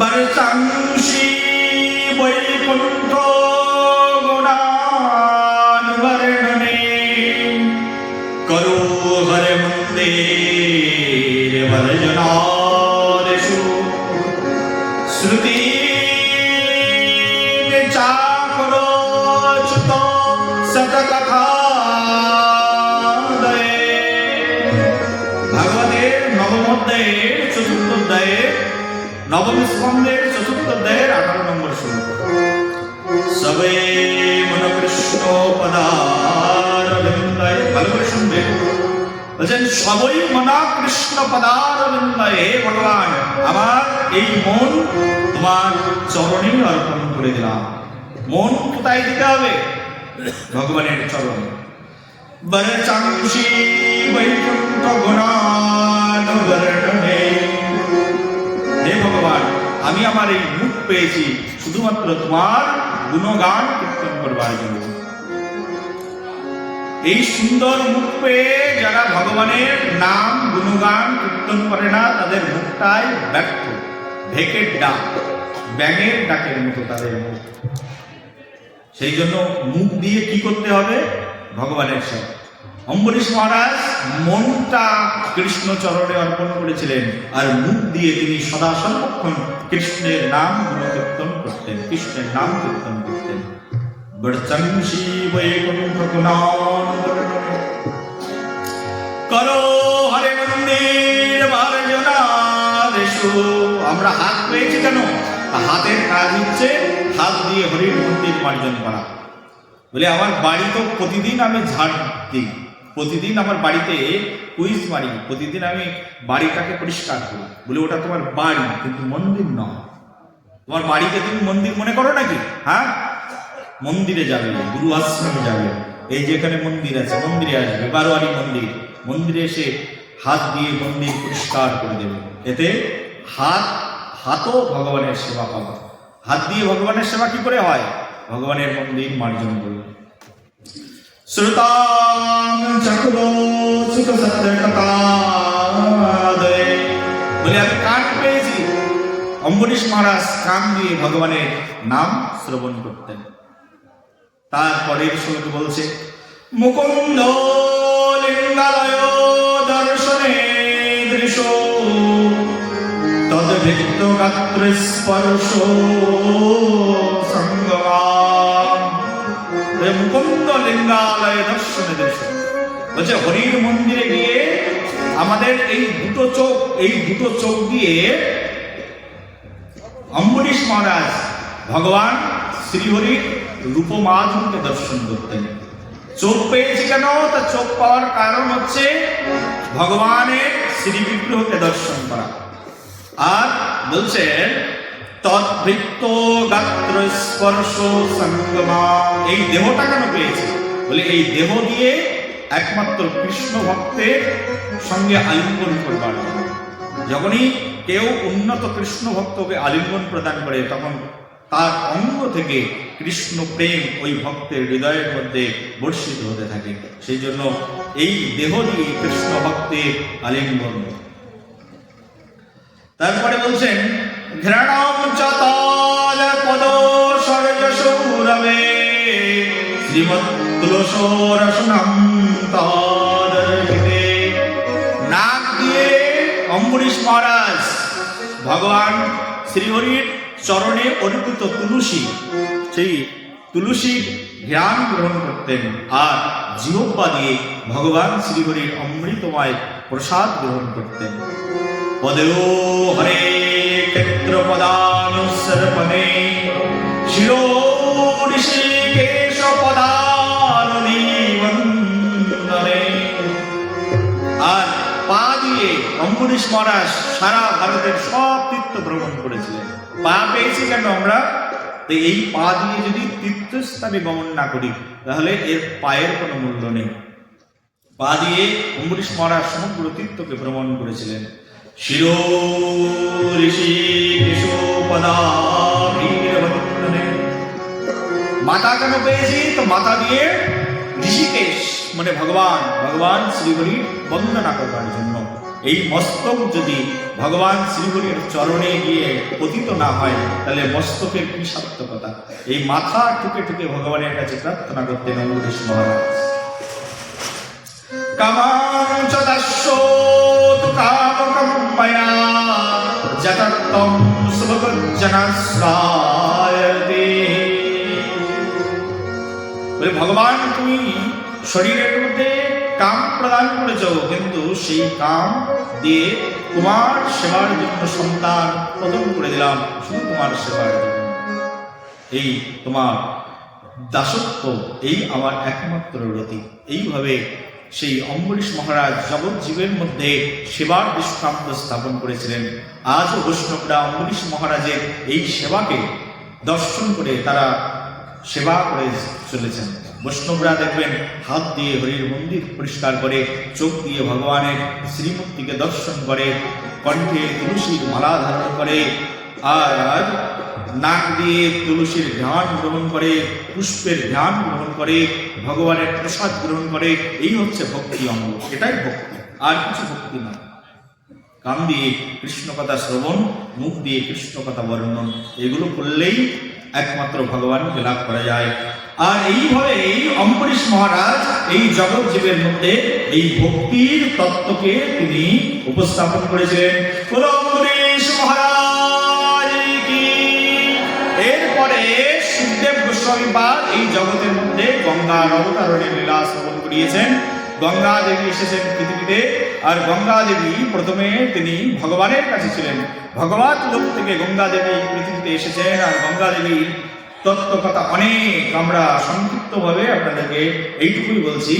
বরসংশী বৈকুণ্ঠ গুণান বর্ণনে করো হরে মন্দির বরজনাদেশু শ্রুতি চাকরো চ্যুত সতকথা। ভাগবতের নবম অধ্যায়ের চতুর্থ অধ্যায়ের নবম স্কন্ধের চতুর্থ অধ্যায়ের 18 নম্বর শ্লোক। সবে মন কৃষ্ণ পদার বিন্দয়ে, ভালো করে শুনবেন। বলছেন সবই মনা কৃষ্ণ পদার বিন্দয়ে, ভগবান আমার এই মন তোমার চরণে অর্পণ করে দিলাম। মন কোথায় দিতে হবে? ভগবানের চরণে। বরচাংশী বৈকুণ্ঠ গুণান বর্ণনে, হে ভগবান আমি আমার এই মুখ পেয়েছি শুধুমাত্র তোমার গুণগান কীর্তন করবার জন্য। এই সুন্দর মুখ পেয়ে যারা ভগবানের নাম গুণগান কীর্তন করে না তাদের মুখটাই ব্যর্থ, ঢেকের ডাক, ব্যাঙের ডাকের মতো তাদের মুখ। সেই জন্য মুখ দিয়ে কি করতে হবে? ভগবানের সেবা। অম্বরীশ মহারাজ মনটা কৃষ্ণ চরণে অর্পণ করেছিলেন, আর মুখ দিয়ে তিনি সদা সর্বক্ষণ কৃষ্ণের নাম গুণকীর্তন করতেন, কৃষ্ণের নাম কীর্তন করতেন। বরচংশী বৈকুণ্ঠ গুণান বর্ণনে করো হরে মন্দির বরজনাদেশু। আমরা হাত পেয়েছি কেন? হাতের কাজ হচ্ছে হাত দিয়ে হরির মন্দির মার্জন করা। বলে আমার বাড়ি তো প্রতিদিন আমি ঝাড় দিই, প্রতিদিন আমার বাড়িতে কুইজ মারি, প্রতিদিন আমি বাড়িটাকে পরিষ্কার করি। বলে ওটা তোমার বাড়ি, কিন্তু মন্দির নয়। তোমার বাড়িকে তুমি মন্দির মনে করো নাকি? হ্যাঁ, মন্দিরে যাবে, গুরু আশ্রমে যাবে। এই যেখানে মন্দির আছে মন্দিরে আসবে, বারোয়ারি মন্দির, মন্দিরে এসে হাত দিয়ে মন্দির পরিষ্কার করে দেবে। এতে হাতও ভগবানের সেবা পাবে। হাত দিয়ে ভগবানের সেবা কি করে হয়? ভগবানের মন্দির মার্জন করবে। শ্রুতাং চক্রো সুখ সত্য কথাদয়ে। বলে আমি কান পেয়েছি। অম্বরীশ মহারাজ কান দিয়ে ভগবানের নাম শ্রবণ করতেন। তারপরের শ্লোকে বলছে মুকুন্দ লিঙ্গালয় দর্শনে দৃশ তদ্ভিক্ত গাত্র স্পর্শ সঙ্গমাম। মুকুন্দ লিঙ্গালয় দর্শনে দৃশ বলছে হরির মন্দিরে গিয়ে আমাদের এই দুটো চোখ দিয়ে অম্বরীশ মহারাজ ভগবান শ্রীহরির রূপমাধুরীকে দর্শন করতেন। চোখ পেয়েছি কেন? তা চোখ পাওয়ার কারণ হচ্ছে ভগবানের শ্রী বিগ্রহকে দর্শন করা। আর বলছেন তদ্ভিক্ত গাত্র স্পর্শ সঙ্গমা। এই দেহটা কেন পেয়েছে? বলে এই দেহ দিয়ে একমাত্র কৃষ্ণ ভক্তের সঙ্গে আলিঙ্গন করবার। যখনই কেউ উন্নত কৃষ্ণ ভক্তকে আলিঙ্গন প্রদান করে তখন তার অঙ্গ থেকে কৃষ্ণ প্রেম ওই ভক্তের হৃদয়ের মধ্যে বর্ষিত হতে থাকে। সেই জন্য এই দেহ দিয়ে কৃষ্ণ ভক্তের আলিঙ্গন। তারপরে বলছেন ঘৃণাম চতাল পদ সরযশৌরবে শ্রীমৎ তুলসোরসনম তদর্পিতে। নাক দিয়ে অম্বরীশ মহারাজ ভগবান শ্রীহরির চরণে অর্পিত তুলসী, সেই তুলসীর জ্ঞান গ্রহণ করতেন। আর জিহ্বা দিয়ে ভগবান শ্রীহরির অমৃতময় প্রসাদ গ্রহণ করতেন। পদেও হরে ক্ষেত্র পদানুসর্পণে শিরো ঋষিকেশ পদানুনিবন্দনে। আর পা দিয়ে অম্বরীশ মহারাজ সারা ভারতের সব তীর্থ ভ্রমণ করেছিলেন। পা পেয়েছি কেন আমরা? তো এই পা দিয়ে যদি তীর্থস্থানে গমন না করি তাহলে এর পায়ের কোনো মূল্য নেই। পা দিয়ে অম্বরীশ মহারাজ সমগ্র তীর্থকে ভ্রমণ করেছিলেন। শিরো ঋষিকেশ পদানুনিবন্দনে। মাথা কেন পেয়েছি? তো মাথা দিয়ে ঋষিকেশ মানে ভগবান শ্রীহরির বন্দনা করবার জন্য। এই মস্তক যদি ভগবান শ্রীহরির চরণে গিয়ে পতিত না হয় তাহলে মস্তকের কি সার্থকতা? এই মাথা ঠুকে ঠুকে ভগবানের কাছে প্রার্থনা করতেন অম্বরীশ মহারাজ। কামাঞ্চ দাস্যোতু কামকম্ময়া যতত্তম সুভগজ্জনাশ্রায়তে। বলে ভগবান তুমি শরীরের মধ্যে কাম প্রদান করেছ, কিন্তু সেই কাম দিয়ে তোমার সেবার জন্য সন্তান প্রদান করে দিলাম, শুধু তোমার সেবার জন্য। এই তোমার দাসত্ব এই আমার একমাত্র রতি। এইভাবে সেই অম্বরীশ মহারাজ জগৎ জীবের মধ্যে সেবার দৃষ্টান্ত স্থাপন করেছিলেন। আজও বৈষ্ণবরা অম্বরীশ মহারাজের এই সেবাকে দর্শন করে তারা সেবা করে চলেছেন। বৈষ্ণবরা দেখবেন হাত দিয়ে হরির মন্দির পরিষ্কার করে, চোখ দিয়ে ভগবানের শ্রীমূর্তিকে দর্শন করে, কণ্ঠে তুলসীর মালা ধারণ করে, আর নাক দিয়ে তুলসীর ধ্যান গ্রহণ করে, পুষ্পের ধ্যান গ্রহণ করে, ভগবানের প্রসাদ গ্রহণ করে। এই হচ্ছে ভক্তি অঙ্গ, এটাই ভক্তি, আর কিছু ভক্তি না। কান দিয়ে কৃষ্ণ কথা শ্রবণ, মুখ দিয়ে কৃষ্ণ কথা বর্ণন, এগুলো করলেই একমাত্র ভগবানকে লাভ করা যায়। আর এইভাবে অম্বরীশ মহারাজ এই জগৎ জীবের মধ্যে এই ভক্তির তত্ত্বকে তিনি উপস্থাপন করেছিলেন। অম্বরীশ মহারাজ কি। এরপরে সুখদেব গোস্বামী পাদ এই জগতের মধ্যে গঙ্গার অবতারণের লীলা শ্রবণ করিয়েছেন। গঙ্গা দেবী এসেছেন পৃথিবীতে, আর গঙ্গা দেবী প্রথমে তিনি ভগবানের কাছে ছিলেন। ভগবত লোক থেকে গঙ্গা দেবী পৃথিবীতে এসেছেন, আর গঙ্গা দেবীর তত্ত্ব কথা অনেক, আমরা সংক্ষিপ্তভাবে আপনাদেরকে এইটুকুই বলছি।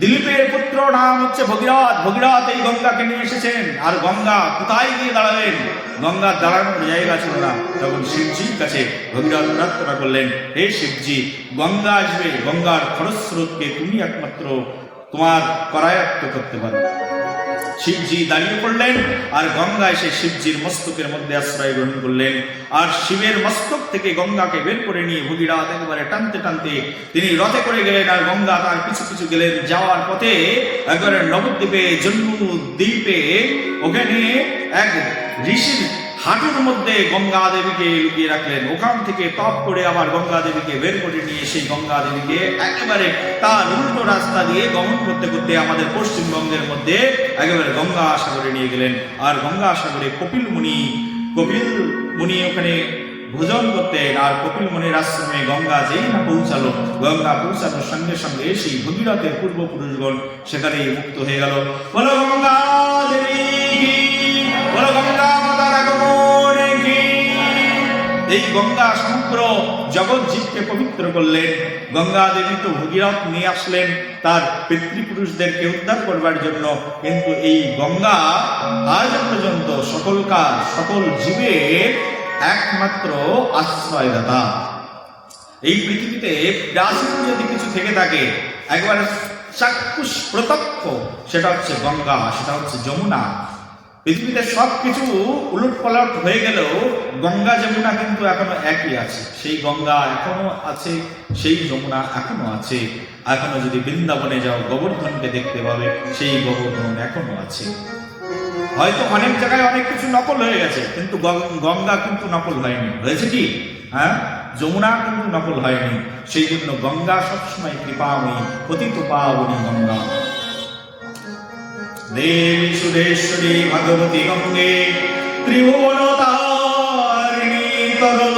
দিলীপের পুত্র নাম হচ্ছে ভগীরথ। ভগীরথ এই গঙ্গাকে নিয়ে এসেছেন। আর গঙ্গা কোথায় গিয়ে দাঁড়ালেন? গঙ্গার দাঁড়ানোর জায়গা ছিল না। তখন শিবজির কাছে ভগীরথ প্রার্থনা করলেন, হে শিবজি, গঙ্গা আসবে, গঙ্গার খরস্রোতকে তুমি একমাত্র তোমার করায়ত্ত করতে পারো। শিবজি দাঁড়িয়ে পড়লেন, আর গঙ্গা এসে শিবজির মস্তকের মধ্যে আশ্রয় গ্রহণ করলেন। আর শিবের মস্তক থেকে গঙ্গাকে বের করে নিয়ে ভগীরথ একেবারে টানতে টানতে তিনি রথে করে গেলেন, আর গঙ্গা তার পিছু পিছু গেলেন। যাওয়ার পথে একবারে নবদ্বীপে, জম্মু দ্বীপে, ওখানে এক ঋষির হাঁটুর মধ্যে গঙ্গা দেবীকে লুকিয়ে রাখলেন। ওখান থেকে তপ করে আবার গঙ্গা দেবীকে বের করে নিয়ে সেই গঙ্গা দেবীকে একেবারে তার উল্টো রাস্তা দিয়ে গমন করতে করতে আমাদের পশ্চিমবঙ্গের মধ্যে একেবারে গঙ্গা সাগরে নিয়ে গেলেন। আর গঙ্গা সাগরে কপিল মুনি ওখানে ভোজন করতেন। আর কপিল মুনির আশ্রমে গঙ্গা যেই না পৌঁছালো, গঙ্গা পৌঁছানোর সঙ্গে সঙ্গে সেই ভগীরথের পূর্বপুরুষগণ সেখানেই মুক্ত হয়ে গেল। বলো গঙ্গা দেবী কি, বলো গঙ্গা মাতার আগমন কি। এই গঙ্গা সমগ্র জগৎ জীবকে পবিত্র করলেন। গঙ্গা দেবী তো ভগীরথ নিয়ে আসলেন তার পিতৃপুরুষদেরকে উদ্ধার করবার জন্য, কিন্তু এই গঙ্গা আজ পর্যন্ত সকল জীবের একমাত্র আশ্রয়দাতা। এই পৃথিবীতে প্রাচীন যদি কিছু থেকে থাকে একবারে চাক্ষুষ প্রত্যক্ষ, সেটা হচ্ছে গঙ্গা, সেটা হচ্ছে যমুনা। পৃথিবীতে সবকিছু উলট পালট হয়ে গেলেও গঙ্গা যমুনা কিন্তু এখনো একই আছে। সেই গঙ্গা এখনো আছে, সেই যমুনা এখনো আছে। এখনো যদি বৃন্দাবনে যাও, গোবর্ধনকে দেখতে পাবে, সেই গোবর্ধন এখনো আছে। হয়তো অনেক জায়গায় অনেক কিছু নকল হয়ে গেছে, কিন্তু গঙ্গা কিন্তু নকল হয়নি। হয়েছে কি? হ্যাঁ, যমুনা কিন্তু নকল হয়নি। সেই জন্য গঙ্গা সবসময় কৃপাময়ী, পতিত পাবনী গঙ্গা। দেবী সুরেশ্বরী ভগবতী গঙ্গে ত্রিভুবনতারিণী তরল